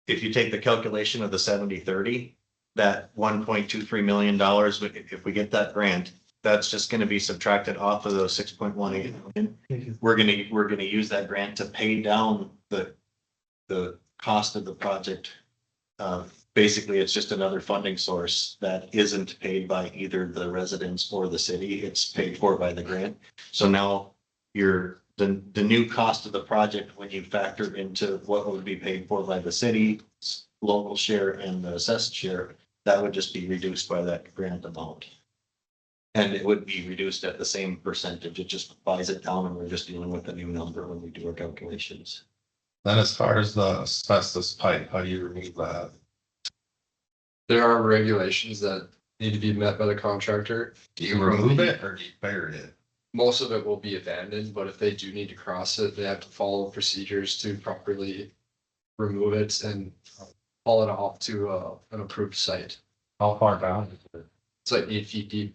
If you take the calculation of the 70-30, that $1.23 million, if we get that grant, that's just gonna be subtracted off of those 6.18 million. We're gonna use that grant to pay down the cost of the project. Basically, it's just another funding source that isn't paid by either the residents or the city. It's paid for by the grant. So now the new cost of the project, when you factor into what would be paid for by the city, local share and the assessed share, that would just be reduced by that grant amount. And it would be reduced at the same percentage. It just buys it down and we're just dealing with a new number when we do our calculations. Then as far as the asbestos pipe, how do you remove that? There are regulations that need to be met by the contractor. Do you remove it or do you bury it? Most of it will be abandoned, but if they do need to cross it, they have to follow procedures to properly remove it and haul it off to an approved site. How far down is it? It's like 8 feet deep.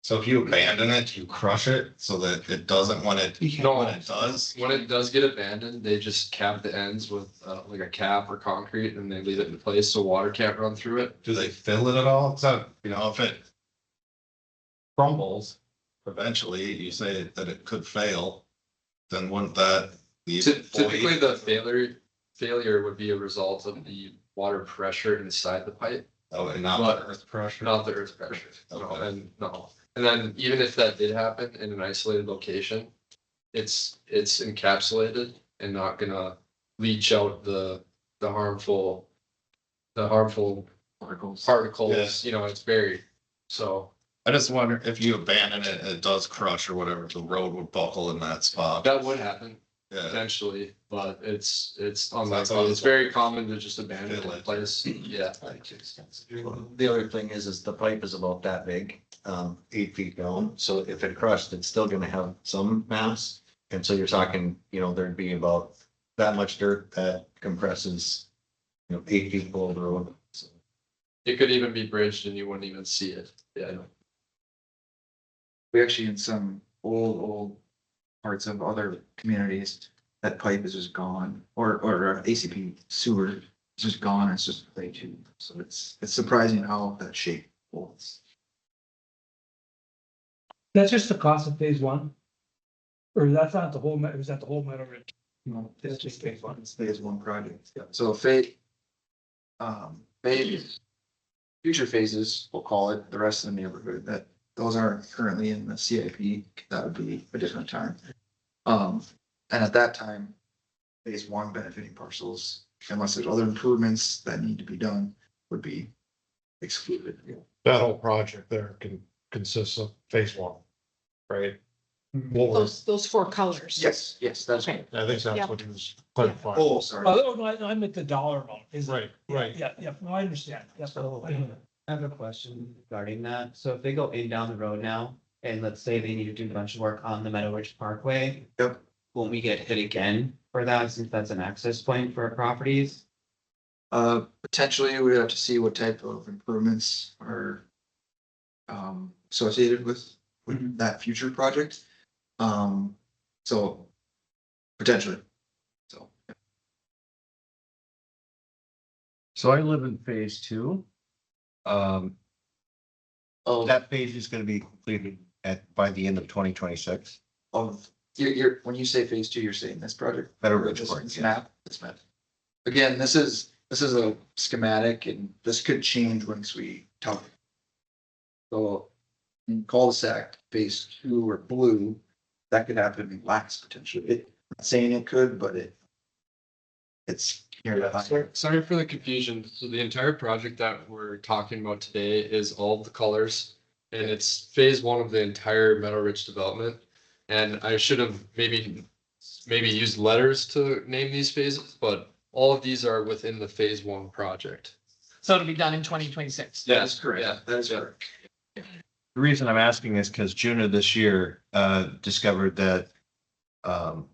So if you abandon it, you crush it so that it doesn't when it No, does. when it does get abandoned, they just cap the ends with like a cap or concrete and they leave it in place so water can't run through it. Do they fill it at all? So, if it crumbles, eventually you say that it could fail, then wouldn't that be? Typically, the failure would be a result of the water pressure inside the pipe, Oh, and not but- the earth pressure? not the earth pressure. No. And then even if that did happen in an isolated location, it's encapsulated and not gonna leach out the harmful particles, it's buried. So I just wonder if you abandon it, it does crush or whatever, the road would buckle in that spot. that would happen Yeah, potentially, but it's That's unlikely. all. It's very common to just abandon it Fill in it. place. Yeah. The other thing is the pipe is about that big, 8 feet down. So if it crushed, it's still gonna have some mass. And so you're talking, there'd be about that much dirt that compresses, 8 feet below the road. So It could even be bridged and you wouldn't even see it. Yeah. We actually in some old parts of other communities, that pipe is just gone, or ACP sewer is just gone, it's just way too, so it's surprising how that shape holds. That's just the cost of phase one? Or that's not the whole, is that the whole Meadow Ridge? No, That's just phase one. It's phase one project, yeah, so phase, future phases, we'll call it, the rest of the neighborhood, those aren't currently in the CIP, that would be a different time. And at that time, phase one benefiting parcels, unless there's other improvements that need to be done, would be excluded. That whole project there consists of phase one, right? What we're- Those four colors. Yes, that's. Okay. I think Yeah. that's what he was clarifying. Oh, sorry. Oh, no, I meant the dollar amount, is it? Right, right. Yeah, no, I understand, yeah. I have a question regarding that. So if they go in down the road now, and let's say they need to do a bunch of work on the Meadow Ridge Parkway. Yep. Won't we get hit again for that since that's an access point for our properties? Potentially, we have to see what type of improvements are associated with that future project. So potentially, so. So I live in phase two. That phase is gonna be completed by the end of 2026. Of, when you say phase two, you're saying this project? Meadow Ridge This Court, this yes. map, this map. Again, this is a schematic and this could change once we talk. So in cul-de-sac phase two or blue, that could happen in wax potentially. Not saying it could, but it's. Sorry for the confusion. So the entire project that we're talking about today is all of the colors. And it's phase one of the entire Meadow Ridge development. And I should have maybe used letters to name these phases, but all of these are within the phase one project. So it'll be done in 2026. That is correct. Yeah. That is correct. The reason I'm asking is because June of this year, discovered that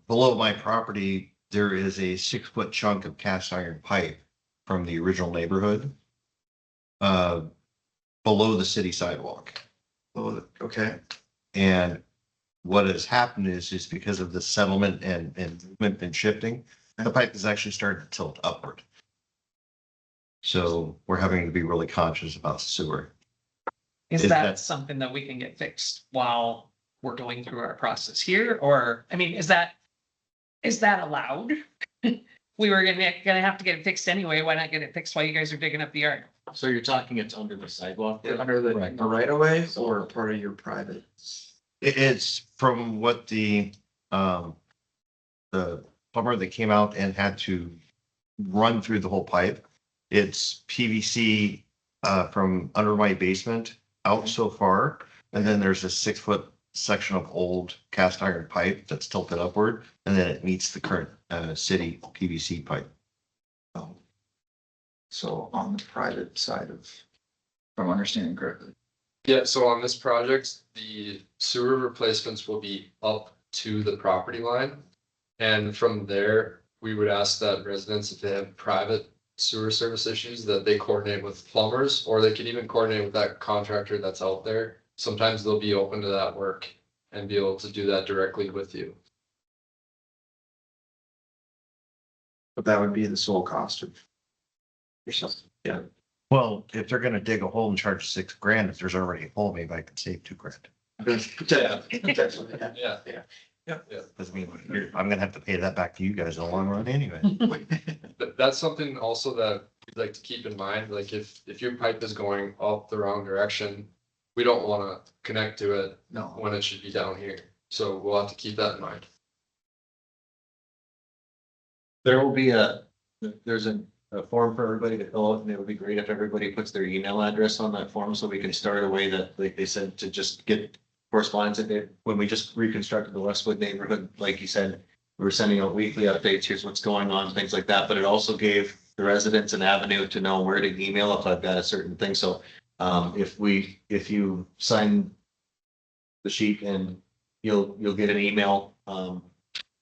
below my property, there is a 6-foot chunk of cast iron pipe from the original neighborhood below the city sidewalk. Oh, okay. And what has happened is because of the settlement and movement and shifting, the pipe is actually starting to tilt upward. So we're having to be really conscious about the sewer. Is Is that that- something that we can get fixed while we're going through our process here? Or, I mean, is that allowed? We were gonna have to get it fixed anyway. Why not get it fixed while you guys are digging up the yard? So you're talking it's under the sidewalk? Under the Correct. right of way or part of your private? It's from what the plumber that came out and had to run through the whole pipe. It's PVC from under my basement out so far. And then there's a 6-foot section of old cast iron pipe that's tilted upward. And then it meets the current city PVC pipe. So on the private side of, if I'm understanding correctly. Yeah, so on this project, the sewer replacements will be up to the property line. And from there, we would ask that residents, if they have private sewer service issues, that they coordinate with plumbers, or they can even coordinate with that contractor that's out there. Sometimes they'll be open to that work and be able to do that directly with you. But that would be the sole cost of yourself. Yeah. Well, if they're gonna dig a hole and charge $6,000, if there's already a hole, maybe I could save $2,000. Potentially, yeah. Yeah. Doesn't mean I'm gonna have to pay that back to you guys in the long run anyway. But that's something also that we'd like to keep in mind, like if your pipe is going up the wrong direction, we don't wanna connect to it No. when it should be down here. So we'll have to keep that in mind. There will be there's a form for everybody to fill out, and it would be great if everybody puts their email address on that form, so we can start a way that, like they said, to just get correspondence. When we just reconstructed the Westwood neighborhood, like you said, we were sending out weekly updates, here's what's going on, things like that, but it also gave the residents an avenue to know where to email if I've got a certain thing, so if you sign the sheet and you'll get an email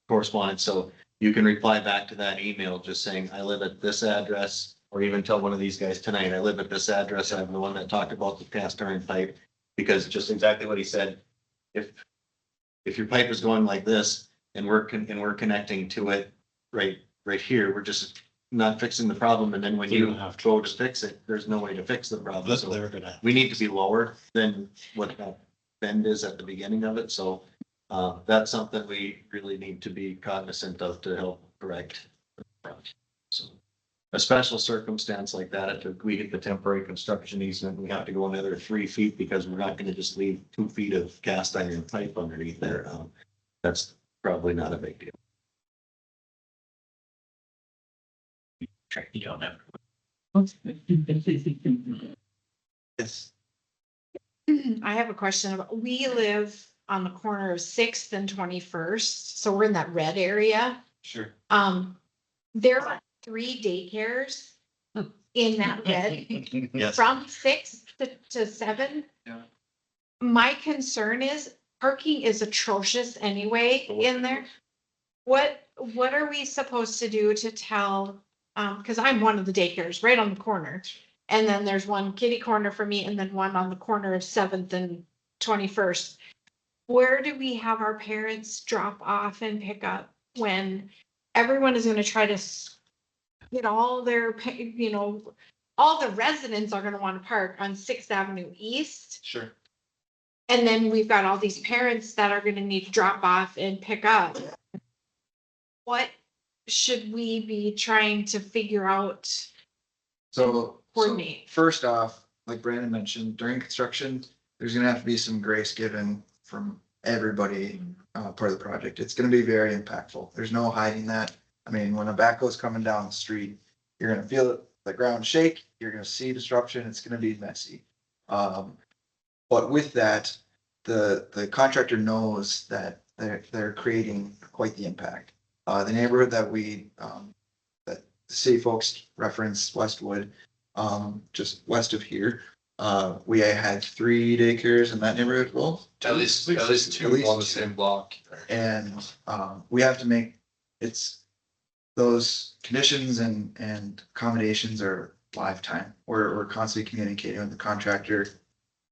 correspondence, so you can reply back to that email just saying, I live at this address, or even tell one of these guys tonight, I live at this address. I'm the one that talked about the cast iron pipe. Because just exactly what he said, if your pipe is going like this and we're connecting to it right here, we're just not fixing the problem. And then when you go to fix it, there's no way to fix the problem. So we need to be lower than what that bend is at the beginning of it. So that's something we really need to be cognizant of to help correct. So a special circumstance like that, if we get the temporary construction easement, we have to go another 3 feet because we're not going to just leave 2 feet of cast iron pipe underneath there. That's probably not a big deal. You don't know. Yes. I have a question about, we live on the corner of 6th and 21st, so we're in that red area. Sure. There are 3 daycares in that red Yes. from 6 to 7. Yeah. My concern is parking is atrocious anyway in there. What are we supposed to do to tell Cause I'm one of the daycares right on the corner. And then there's one kitty corner for me and then one on the corner of 7th and 21st. Where do we have our parents drop off and pick up when everyone is gonna try to get all their, all the residents are gonna wanna park on 6th Avenue East? Sure. And then we've got all these parents that are gonna need to drop off and pick up. What should we be trying to figure out? So Coordinate. first off, like Brandon mentioned, during construction, there's gonna have to be some grace given from everybody, part of the project. It's gonna be very impactful. There's no hiding that. I mean, when a backhoe's coming down the street, you're gonna feel it, the ground shake, you're gonna see disruption, it's gonna be messy. But with that, the contractor knows that they're creating quite the impact. The neighborhood that that the city folks referenced, Westwood, just west of here, we had 3 daycares in that neighborhood. Well, At least two on the same block. and we have to make those conditions and accommodations are lifetime. We're constantly communicating with the contractor.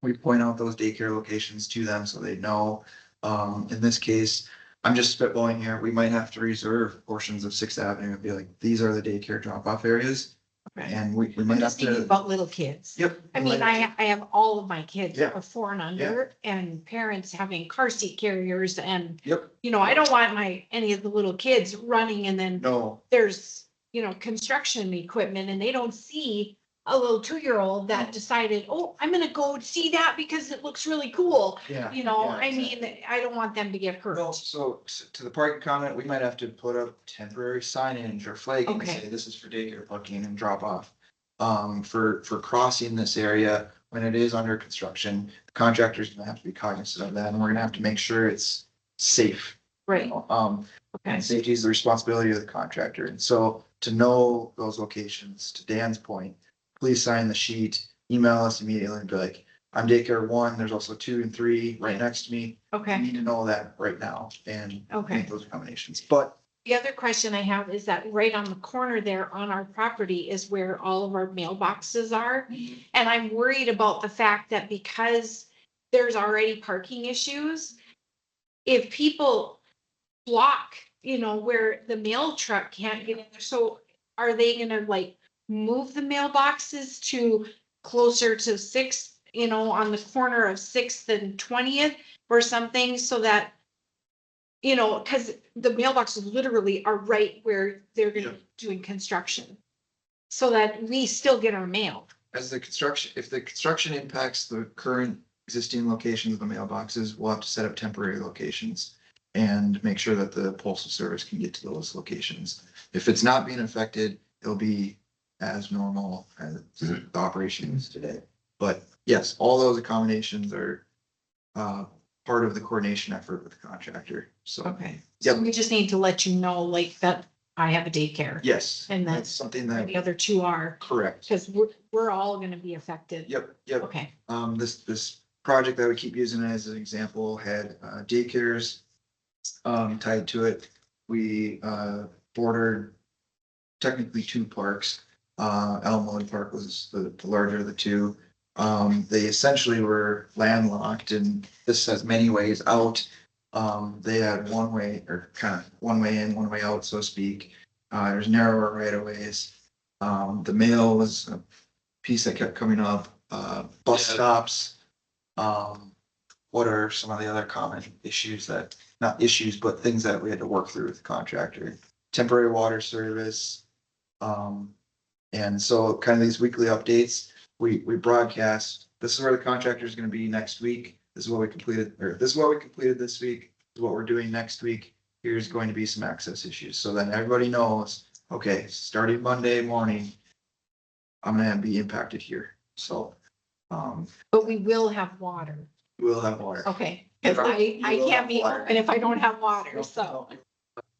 We point out those daycare locations to them so they know. In this case, I'm just spitballing here. We might have to reserve portions of 6th Avenue and be like, these are the daycare drop-off areas. Okay. And we I'm might have just thinking to. about little kids. Yep. I we mean, might have I have all of my kids Yeah. are 4 and under and parents having car seat carriers and, to- Yep, I don't want any of the little kids running and then no, there's, construction equipment and they don't see a little 2-year-old that decided, oh, I'm gonna go see that because it looks really cool. yeah. I mean, I don't want them to get hurt. No, so to the parking comment, we might have to put up temporary signage or flagging to Okay. say this is for daycare parking and drop off. For crossing this area, when it is under construction, the contractor's gonna have to be cognizant of that, and we're gonna have to make sure it's safe. Right, okay, And safety is the responsibility of the contractor, and so to know those locations, to Dan's point, please sign the sheet, email us immediately and be like, I'm daycare 1, there's also 2 and 3 right next to me. I okay. need to know that right now and Okay. make those accommodations, but The other question I have is that right on the corner there on our property is where all of our mailboxes are. And I'm worried about the fact that because there's already parking issues, if people block, where the mail truck can't get in there, so are they gonna like move the mailboxes to closer to 6th, on the corner of 6th and 20th or something so that because the mailboxes literally are right where they're gonna be doing construction. So that we still get our mail. if the construction impacts the current existing locations of the mailboxes, we'll have to set up temporary locations and make sure that the postal service can get to those locations. If it's not being affected, it'll be as normal as the operation is today. But yes, all those accommodations are part of the coordination effort with the contractor, so. Okay. So Yep. we just need to let you know like that I have a daycare. Yes, And that's that's something where that, the other 2 are, correct. because we're all gonna be affected. Yep. Okay, This project that we keep using as an example had daycares tied to it. We bordered technically 2 parks. Elmwood Park was the larger of the 2. They essentially were landlocked and this has many ways out. They had one way or kind of one way in, one way out, so to speak. There's narrower right of ways. The mail was a piece that kept coming up, bus Yeah. stops. What are some of the other common issues not issues, but things that we had to work through with the contractor? Temporary water service. And so kind of these weekly updates, we broadcast, this is where the contractor is gonna be next week. This is what we completed, or this is what we completed this week, this is what we're doing next week. Here's going to be some access issues. So then everybody knows, okay, starting Monday morning, I'm gonna be impacted here. So, but we will have water. we'll have water. Okay, because I will can't have be water. open if I don't have water, so,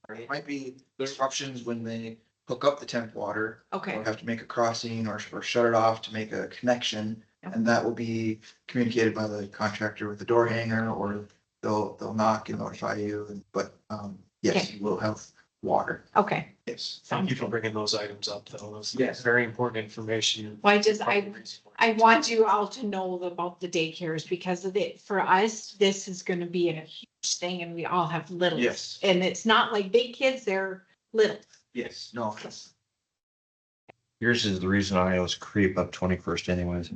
There might be disruptions when they hook up the temp water. okay, Or have to make a crossing or shut it off to make a connection. Yeah. And that will be communicated by the contractor with the door hanger, or they'll knock and notify you. But yes, Okay. you will have water. Okay. Yes. Thank you for bringing those items up, though. Those Yes. very important information. Well, I want you all to know about the daycares because of it, for us, this is gonna be a huge thing and we all have little. Yes. And it's not like big kids, they're little. Yes, no, it's- Yours is the reason I always creep up 21st anyways.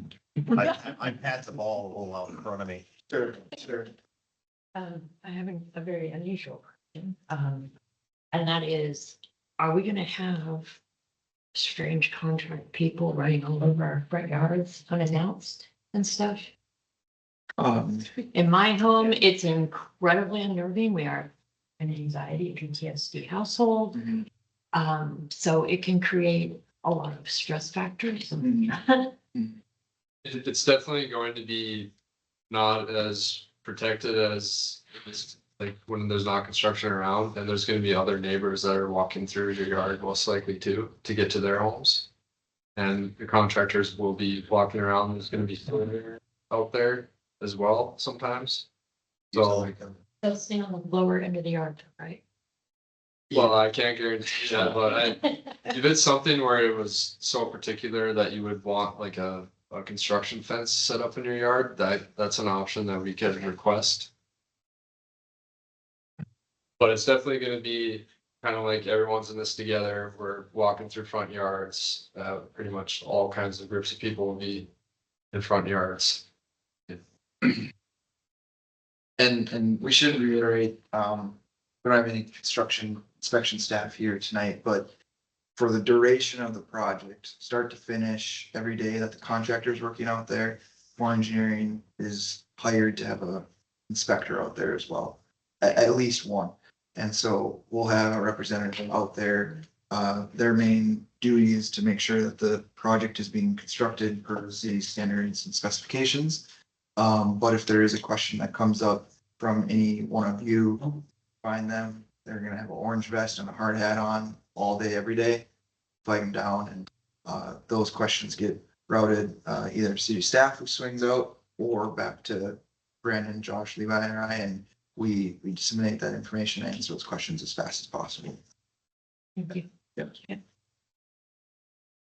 I'm at the ball a little out in front of me. sure, sure. I have a very unusual question. And that is, are we gonna have strange contract people running all over our front yards unannounced and stuff? In my home, it's incredibly unnerving. We are an anxiety, PTSD household. Mhm. So it can create a lot of stress factors. It's definitely going to be not as protected as like when there's not construction around, and there's gonna be other neighbors that are walking through your yard most likely too, to get to their homes. And the contractors will be walking around, there's gonna be furniture out there as well sometimes. So, They'll stay on the lower end of the yard, right? well, I can't guarantee that, but if it's something where it was so particular that you would want like a construction fence set up in your yard, that's an option that we can request. But it's definitely gonna be kind of like everyone's in this together. We're walking through front yards. Pretty much all kinds of groups of people will be in front yards. And we should reiterate, we don't have any construction inspection staff here tonight, but for the duration of the project, start to finish, every day that the contractor is working out there, More Engineering is hired to have a inspector out there as well, at least one. And so we'll have a representative out there. Their main duty is to make sure that the project is being constructed per city standards and specifications. But if there is a question that comes up from any one of you, find them. They're gonna have an orange vest and a hard hat on all day, every day, flag them down, and those questions get routed either city staff who swings out or back to Brandon, Josh, Levi, and I, and we disseminate that information and answer those questions as fast as possible. Thank you.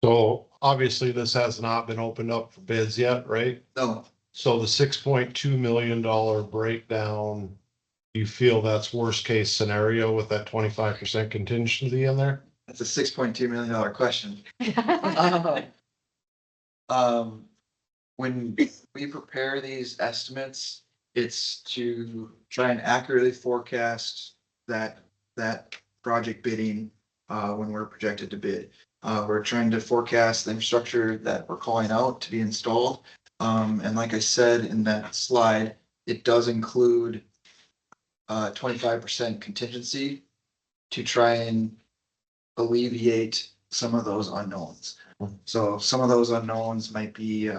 So obviously this has not been opened up for bids yet, right? No, So the $6.2 million breakdown, you feel that's worst case scenario with that 25% contingency in there? that's a $6.2 million question. When we prepare these estimates, it's to try and accurately forecast that project bidding when we're projected to bid. We're trying to forecast the infrastructure that we're calling out to be installed. And like I said in that slide, it does include 25% contingency to try and alleviate some of those unknowns. So some of those unknowns might be,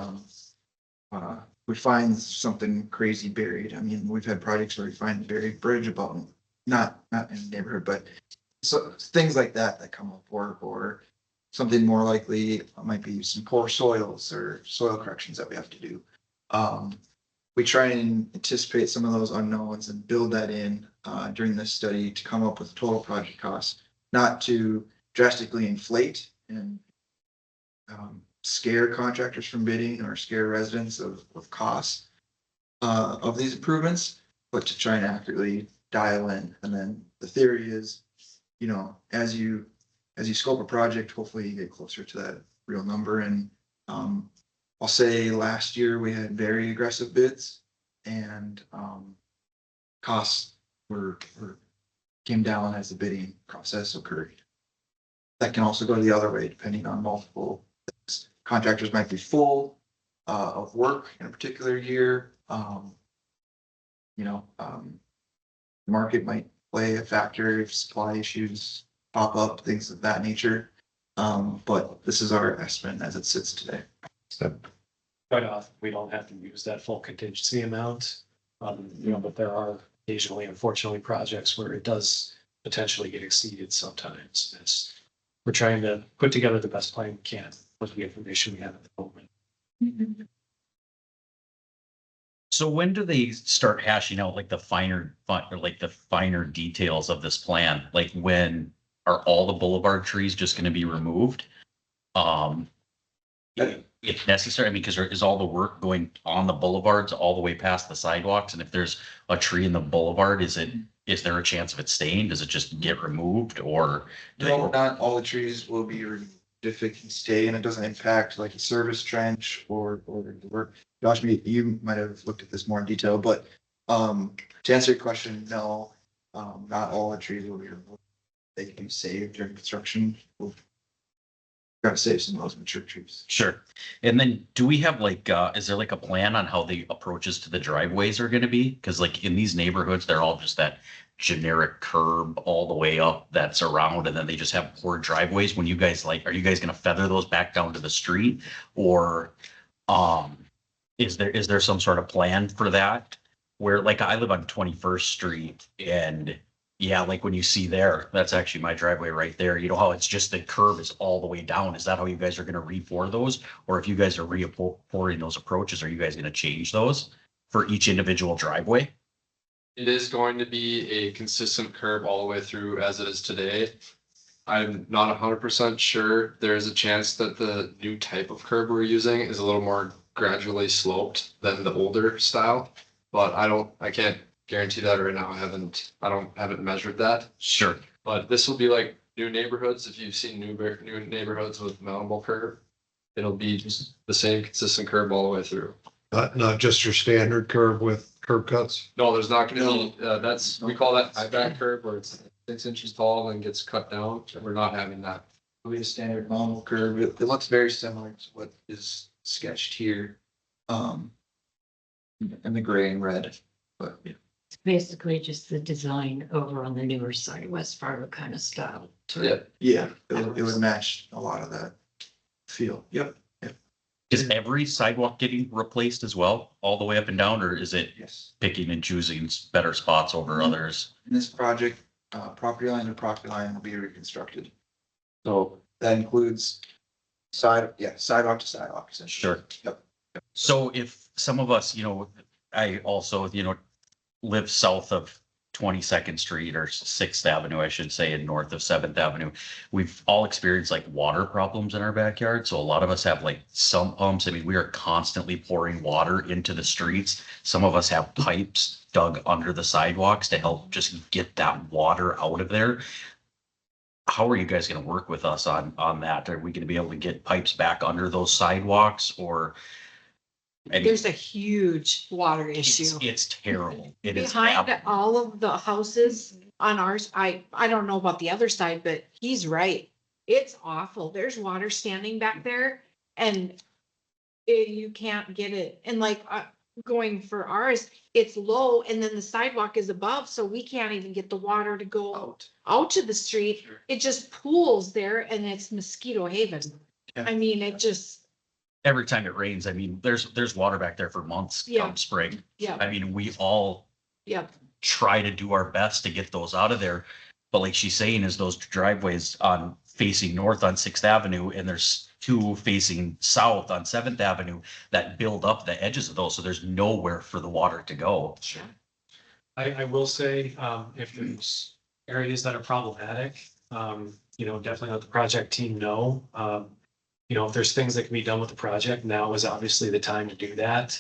we find something crazy buried. I mean, we've had projects where we find a buried bridge about, not in the neighborhood, but so things like that come up, or something more likely might be some poor soils or soil corrections that we have to do. We try and anticipate some of those unknowns and build that in during this study to come up with total project costs, not to drastically inflate and scare contractors from bidding or scare residents of costs of these improvements, but to try and accurately dial in. And then the theory is, you know, as you scope a project, hopefully you get closer to that real number. And I'll say last year we had very aggressive bids, and costs came down as the bidding process occurred. That can also go the other way, depending on multiple things. Contractors might be full of work in a particular year. The market might play a factor if supply issues pop up, things of that nature. But this is our estimate as it sits today. Quite often, we don't have to use that full contingency amount. But there are occasionally, unfortunately, projects where it does potentially get exceeded sometimes. We're trying to put together the best plan we can with the information we have at the moment. So when do they start hashing out like the finer details of this plan? Like when are all the boulevard trees just gonna be removed? Um, if necessary, I mean, because is all the work going on the boulevards all the way past the sidewalks? And if there's a tree in the boulevard, is there a chance of it staying? Does it just get removed or? No, not all the trees will be removed if it can stay and it doesn't impact like a service trench or the work. Josh, you might have looked at this more in detail, but to answer your question, no, not all the trees will be removed. They can be saved during construction. We've got to save some of those mature trees. Sure. And then do we have like, is there like a plan on how the approaches to the driveways are gonna be? Cause like in these neighborhoods, they're all just that generic curb all the way up that's around and then they just have poor driveways. When you guys like, are you guys gonna feather those back down to the street? Or, is there some sort of plan for that? Where like I live on 21st Street and yeah, like when you see there, that's actually my driveway right there. You know how it's just the curb is all the way down. Is that how you guys are gonna re-pour those? Or if you guys are re-pouring those approaches, are you guys gonna change those for each individual driveway? It is going to be a consistent curb all the way through as it is today. I'm not 100% sure. There is a chance that the new type of curb we're using is a little more gradually sloped than the older style. But I can't guarantee that right now. I haven't measured that. Sure. But this will be like new neighborhoods. If you've seen new neighborhoods with mountable curb, it'll be just the same consistent curb all the way through. Not just your standard curve with curb cuts. No, there's not gonna be, we call that high back curb where it's 6 inches tall and gets cut down. We're not having that. It'll be a standard normal curve. It looks very similar to what is sketched here. In the gray and red, but yeah. It's basically just the design over on the newer side, West Fargo kind of style. Yeah, it would match a lot of that feel. Yep. Is every sidewalk getting replaced as well, all the way up and down, or is it Yes. picking and choosing better spots over others? In this project, property line to property line will be reconstructed. So that includes sidewalk to sidewalk essentially. Sure. Yep. So if some of us, I also, live south of 22nd Street or 6th Avenue, I should say, and north of 7th Avenue. We've all experienced like water problems in our backyard. So a lot of us have like sump pumps. I mean, we are constantly pouring water into the streets. Some of us have pipes dug under the sidewalks to help just get that water out of there. How are you guys going to work with us on that? Are we going to be able to get pipes back under those sidewalks or? There's a huge water issue. It's terrible. It is. Behind all of the houses on ours, I don't know about the other side, but he's right. It's awful. There's water standing back there and you can't get it. And like going for ours, it's low and then the sidewalk is above, so we can't even get the water to go out to the street. Sure. It just pools there and it's mosquito haven. Yeah. I mean, it just. Every time it rains, I mean, there's water back there for months Yeah. come spring. Yeah. I mean, we all Yep. try to do our best to get those out of there. But like she's saying, is those driveways on facing north on 6th Avenue and there's two facing south on 7th Avenue that build up the edges of those. So there's nowhere for the water to go. Sure. I will say, if there's areas that are problematic, definitely let the project team know. If there's things that can be done with the project, now is obviously the time to do that.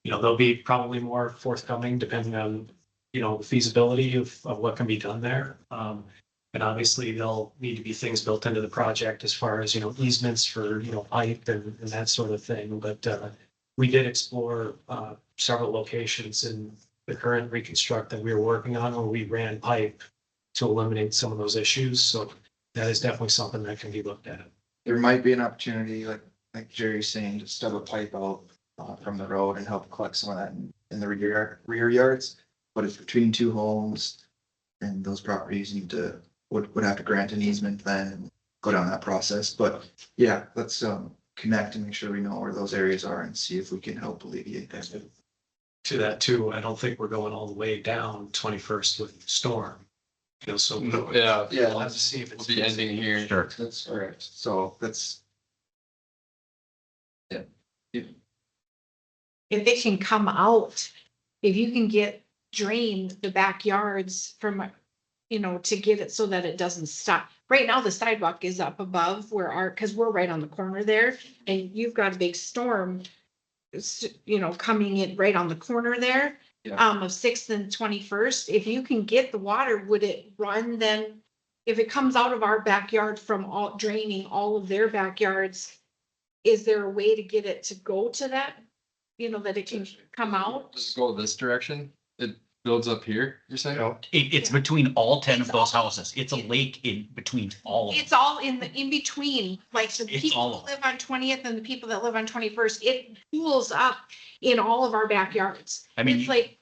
They'll be probably more forthcoming depending on, the feasibility of what can be done there. And obviously there'll need to be things built into the project as far as, easements for, pipe and that sort of thing. But we did explore several locations in the current reconstruct that we were working on where we ran pipe to eliminate some of those issues. So that is definitely something that can be looked at. There might be an opportunity, like Jerry's saying, to stub a pipe out from the road and help collect some of that in the rear yards. But it's between two homes and those properties would have to grant an easement then and go down that process. But yeah, let's connect and make sure we know where those areas are and see if we can help alleviate that. To that too, I don't think we're going all the way down 21st with storm. So Yeah. we'll have to see if We'll it's be ending here. Sure. That's correct. So that's. Yeah. If it can come out, if you can get drained the backyards from, you know, to get it so that it doesn't stop. Right now, the sidewalk is up above where cause we're right on the corner there, and you've got a big storm, you know, coming in right on the corner there, Yeah. of 6th and 21st. If you can get the water, would it run then? If it comes out of our backyard from all draining all of their backyards, is there a way to get it to go to that? You know, that it can come out? Just go this direction. It builds up here, you're saying? It's Yeah. between all 10 of It's those all- houses. It's a lake in between all of them. It's all in between, like the It's people all of that live on 20th and the people that live on 21st, it pools up in all of our backyards. I mean, It's like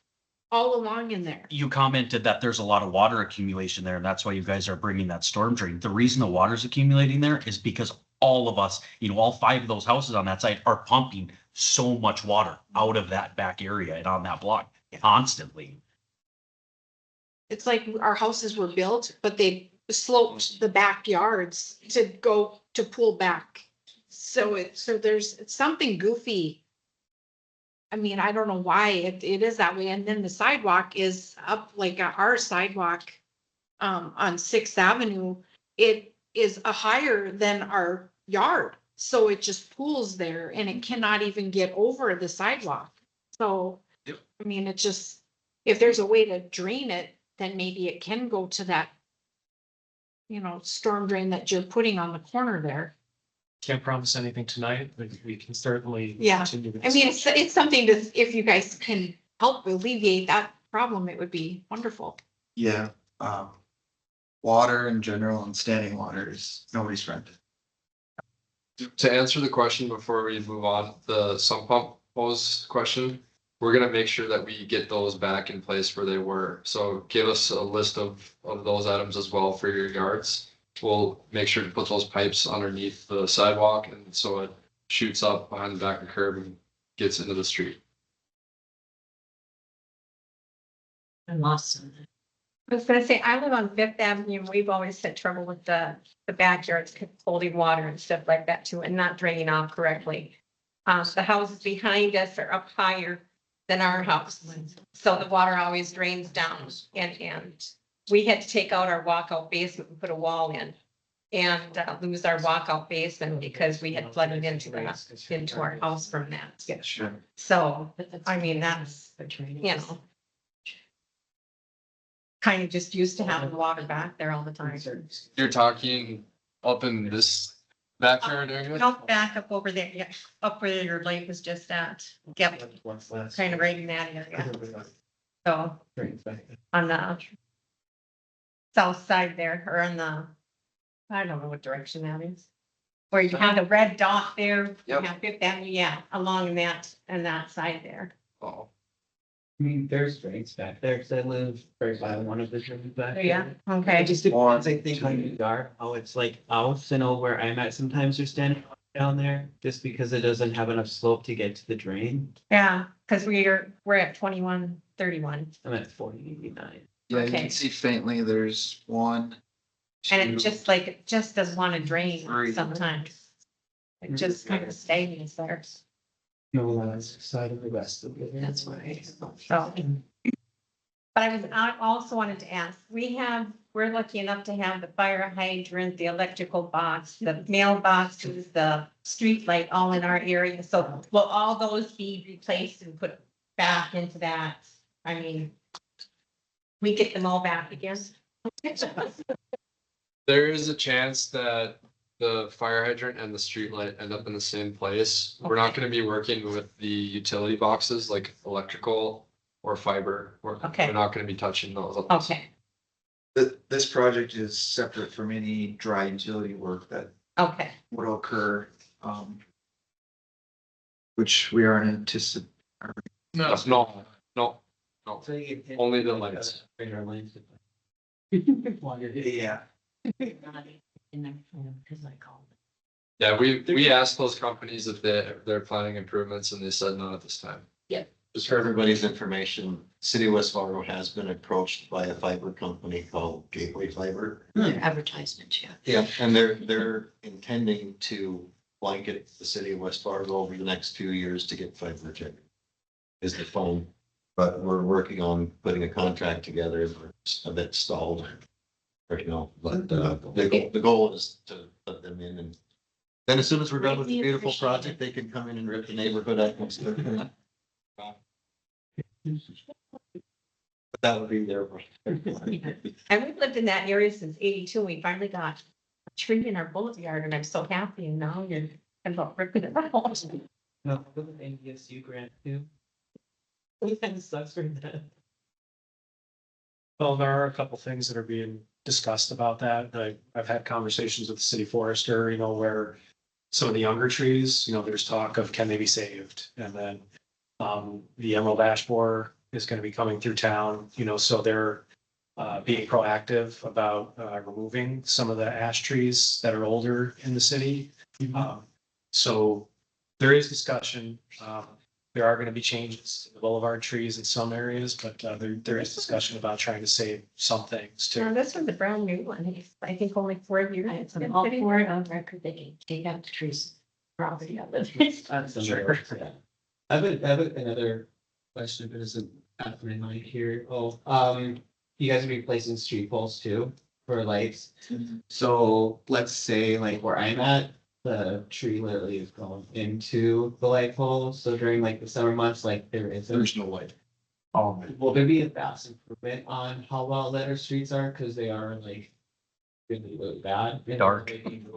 all along in there. you commented that there's a lot of water accumulation there, and that's why you guys are bringing that storm drain. The reason the water's accumulating there is because all of us, all 5 of those houses on that side are pumping so much water out of that back area and on that block constantly. It's like our houses were built, but they sloped the backyards to go to pull back. So it's something goofy. I mean, I don't know why it is that way. And then the sidewalk is up, like our sidewalk on 6th Avenue, it is higher than our yard. So it just pools there and it cannot even get over the sidewalk. So, I mean, it just, if there's a way to drain it, then maybe it can go to that, storm drain that you're putting on the corner there. Can't promise anything tonight, but we can certainly. Yeah. continue the I mean, discussion. it's something to, if you guys can help alleviate that problem, it would be wonderful. Yeah, water in general and standing water is nobody's friend. To answer the question before we move on, the sump pump hose question, we're gonna make sure that we get those back in place where they were. So give us a list of those items as well for your yards. We'll make sure to put those pipes underneath the sidewalk and so it shoots up behind the back of the curb and gets into the street. I'm lost in that. I was gonna say, I live on 5th Avenue, and we've always had trouble with the backyards holding water and stuff like that too, and not draining off correctly. The houses behind us are up higher than our house, so the water always drains down, and we had to take out our walkout basement and put a wall in. And lose our walkout basement because we had flooded into our house from that. Yeah, sure. So, I mean, that's, kind of just used to having water back there all the time. You're talking up in this backyard area? Don't back up over there, yeah, up where your lake was just at. Yep, kind of right in that area. So on the south side there, or on the, I don't know what direction that is. Where you have the red dot there, you Yep. have 5th Avenue, yeah, along that, and that side there. Oh, I mean, there's drains back there, cause I live right by one of the drains back there. Yeah, It okay, just depends, I think, on your yard, how it's like out, I know where I'm at, sometimes they're standing down there, just because it doesn't have enough slope to get to the drain. yeah, because we're at 2131, I'm at 4089. Yeah, you Okay. can see faintly, there's one. and it two, just doesn't want to drain Three. sometimes. It just kind of stays there, No, that's side of the rest of it. that's why, so. But I also wanted to ask, we're lucky enough to have the fire hydrant, the electrical box, the mailboxes, the street light all in our area. So will all those be replaced and put back into that? I mean, we get them all back again? there is a chance that the fire hydrant and the street light end up in the same place. We're not gonna be working with the utility boxes like electrical or fiber. Okay. We're not gonna be touching those. Okay, This project is separate from any dry utility work that okay, would occur, which we aren't anticipating. No, no, only the lights. Yeah, In there, because I called. Yeah, we asked those companies if they're planning improvements and they said none at this time. Just for everybody's information, City of West Fargo has been approached by a fiber company called Gateway Fiber. Advertisements, yeah. Yeah, and they're intending to blanket the city of West Fargo over the next few years to get fiber check. Is the phone, but we're working on putting a contract together. We're a bit stalled. right now, but, the goal is to put them in and then as soon as we're done with the Greatly beautiful appreciated. project, they can come in and rip the neighborhood up. But that would be their. And we've lived in that area since 82. We finally got a tree in our bullet yard and I'm so happy and now you're about ripping it out. No, with an NDSU grant too. It kind of sucks for that. Well, there are a couple things that are being discussed about that. I've had conversations with the city forester, where some of the younger trees, there's talk of can they be saved? And then the emerald ash borer is going to be coming through town, so they're being proactive about removing some of the ash trees that are older in the city. So there is discussion. There are going to be changes to the boulevard trees in some areas, but there is discussion about trying to save some things Now, too. this one's a brand new one. It's, I think only 4 years. It's an all for it on record, they can take out the trees, property of it. That's Sure. yeah. I have another question, but isn't at my mind here. You guys are replacing street poles too for lights. So let's say like where I'm at, the tree literally is going into the light pole. So during like the summer months, like there's no light. will there be a vast improvement on how well lit our streets are? Cause they are like really, really bad. Dark.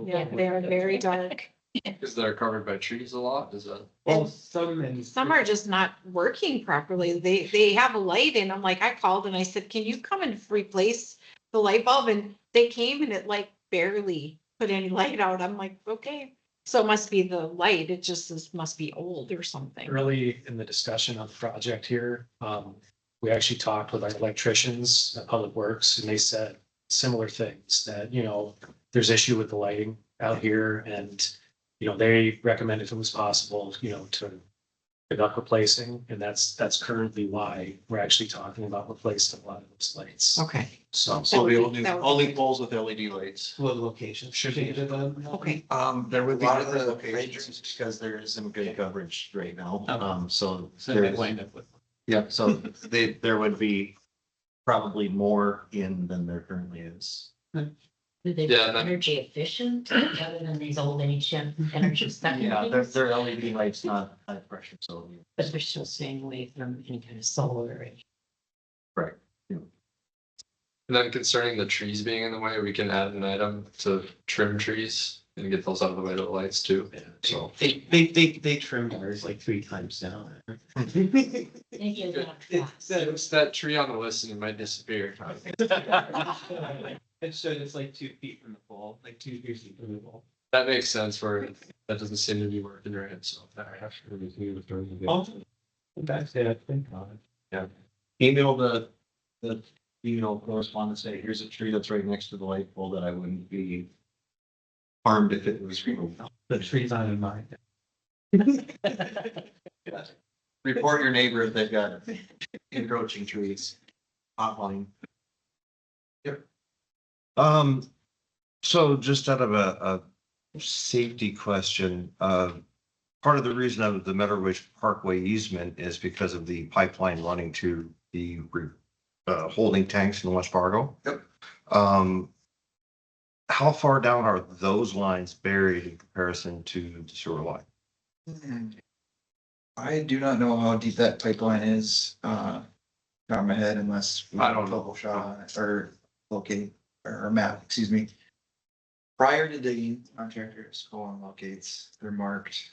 Yeah, they're very dark. Because they're covered by trees a lot, is that? Well, Some are just not working properly. They have a light and I'm like, I called and I said, can you come and replace the light bulb? And they came and it like barely put any light out. I'm like, okay. So it must be the light. It just must be old or something. Early in the discussion on the project here, we actually talked with our electricians at Public Works and they said similar things that, there's issue with the lighting out here and, they recommend if it was possible, to conduct replacing, and that's currently why we're actually talking about replacing a lot of those lights. Okay. So, So That we would will be- do that would be only good. poles with LED lights. will the location should be to them. Okay. There would be A lot of different the locations because there isn't good coverage right now. Okay. So So they there's, wind up with. yeah, so there would be probably more in than there currently is. Do they be Yeah, that- energy efficient rather than these old ancient energy sucking Yeah, they're, things? they're LED lights, not high pressure, so. But they're still staying away from any kind of solar. Right. And then concerning the trees being in the way, we can add an item to trim trees and get those out of the way of the lights too. So They trimmed ours like 3 times now. Maybe a little fast. it's that tree on the list and it might disappear. It showed it's like 2 feet from the pole, like 2 feet from the pole. That makes sense where that doesn't seem to be working right, so. Oh, that's it, I think on it. Email the correspondence, say, here's a tree that's right next to the light pole that I wouldn't be harmed if it was removed. The tree's on in mind. Report your neighbor if they've got encroaching trees. Hotline. So just out of a safety question, part of the reason of the Meadow Ridge Parkway easement is because of the pipeline running to the holding tanks in West Fargo. Yep. How far down are those lines buried in comparison to the sewer line? I do not know how deep that pipeline is, top of my head unless. we I don't have a know. local shot on it, or locate, or map, excuse me. Prior to digging, contractors go and locates, they're marked.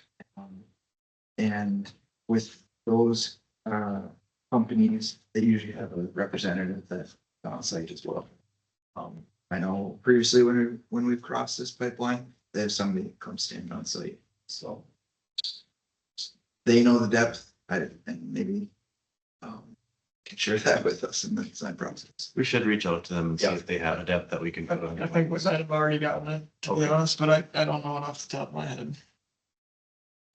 And with those, companies, they usually have a representative that's on site as well. I know previously when we've crossed this pipeline, they have somebody come stand on site, so. They know the depth, and maybe, can share that with us in the design process. We should reach out to them and see Yeah. if they have a depth that we can put on. I think we might have already gotten it, to be Okay. honest, but I don't know it off the top of my head.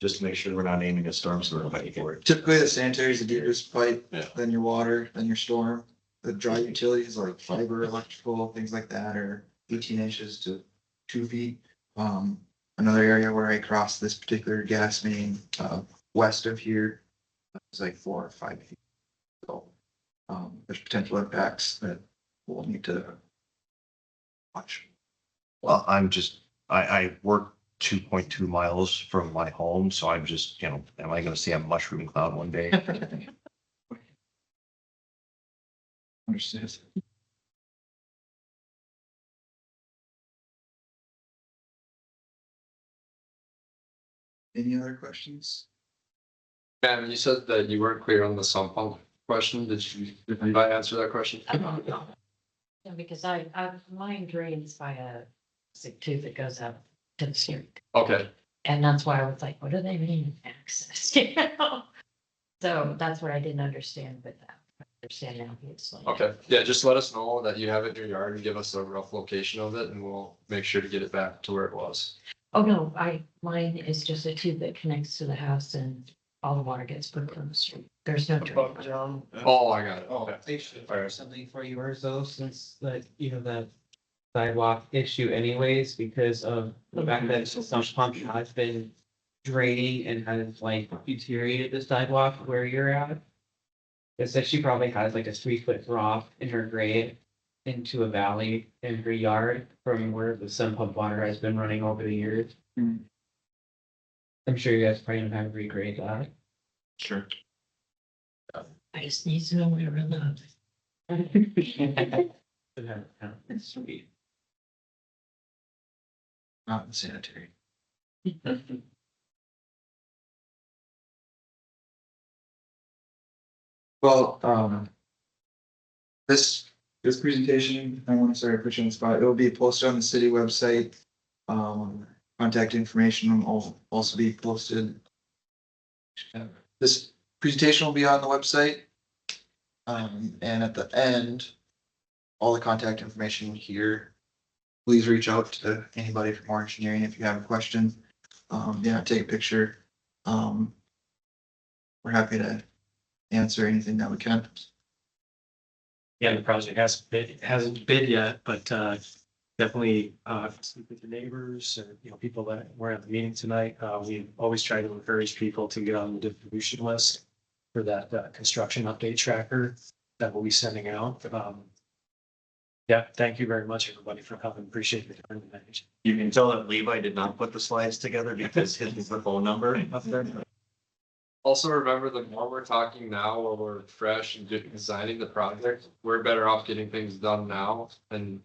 Just to make sure we're not aiming a storm sewer pipe for it. Typically, the sanitary is the deepest pipe, Yeah. then your water, then your storm. The dry utilities like fiber, electrical, things like that are 18 inches to 2 feet. Another area where I crossed this particular gas main, west of here, it's like 4 or 5 feet. So, there's potential impacts that we'll need to much. Well, I work 2.2 miles from my home, so I'm just, am I gonna see a mushroom cloud one day? Understood. Any other questions? Man, you said that you weren't clear on the sump pump question. Did I answer that question? I don't know. Yeah, because mine drains by a sick tooth that goes up to the street. Okay, And that's why I was like, what do they mean access? You know? So that's what I didn't understand, but I understand now. He explained it. okay. Yeah, just let us know that you have it in your yard and give us a rough location of it and we'll make sure to get it back to where it was. Oh, no, mine is just a tube that connects to the house and all the water gets put on the street. There's no drain. Oh, I got it. Oh, Okay. they should fire something for yours though, since that, the sidewalk issue anyways, because of the fact that some pump has been draining and has like deteriorated the sidewalk where you're at. It says she probably has like a 3-foot drop in her grade into a valley in her yard from where the sump pump water has been running over the years. Hmm. I'm sure you guys probably know how to regrade that. Sure. I just need to know where to run That's sweet. Not sanitary. Well, this presentation, I want to start pushing the spot. It will be posted on the city website. Contact information will also be posted. This presentation will be on the website. And at the end, all the contact information here. Please reach out to anybody from More Engineering if you have a question. Take a picture. We're happy to answer anything that we can. Yeah, the project hasn't bid yet, but definitely speak with your neighbors and, people that were at the meeting tonight. We always try to encourage people to get on the distribution list for that construction update tracker that we'll be sending out. Yeah, thank you very much, everybody, for coming. Appreciate your time tonight. You can tell that Levi did not put the slides together because his is the phone number up there. Also remember, the more we're talking now, while we're fresh and designing the project, we're better off getting things done now and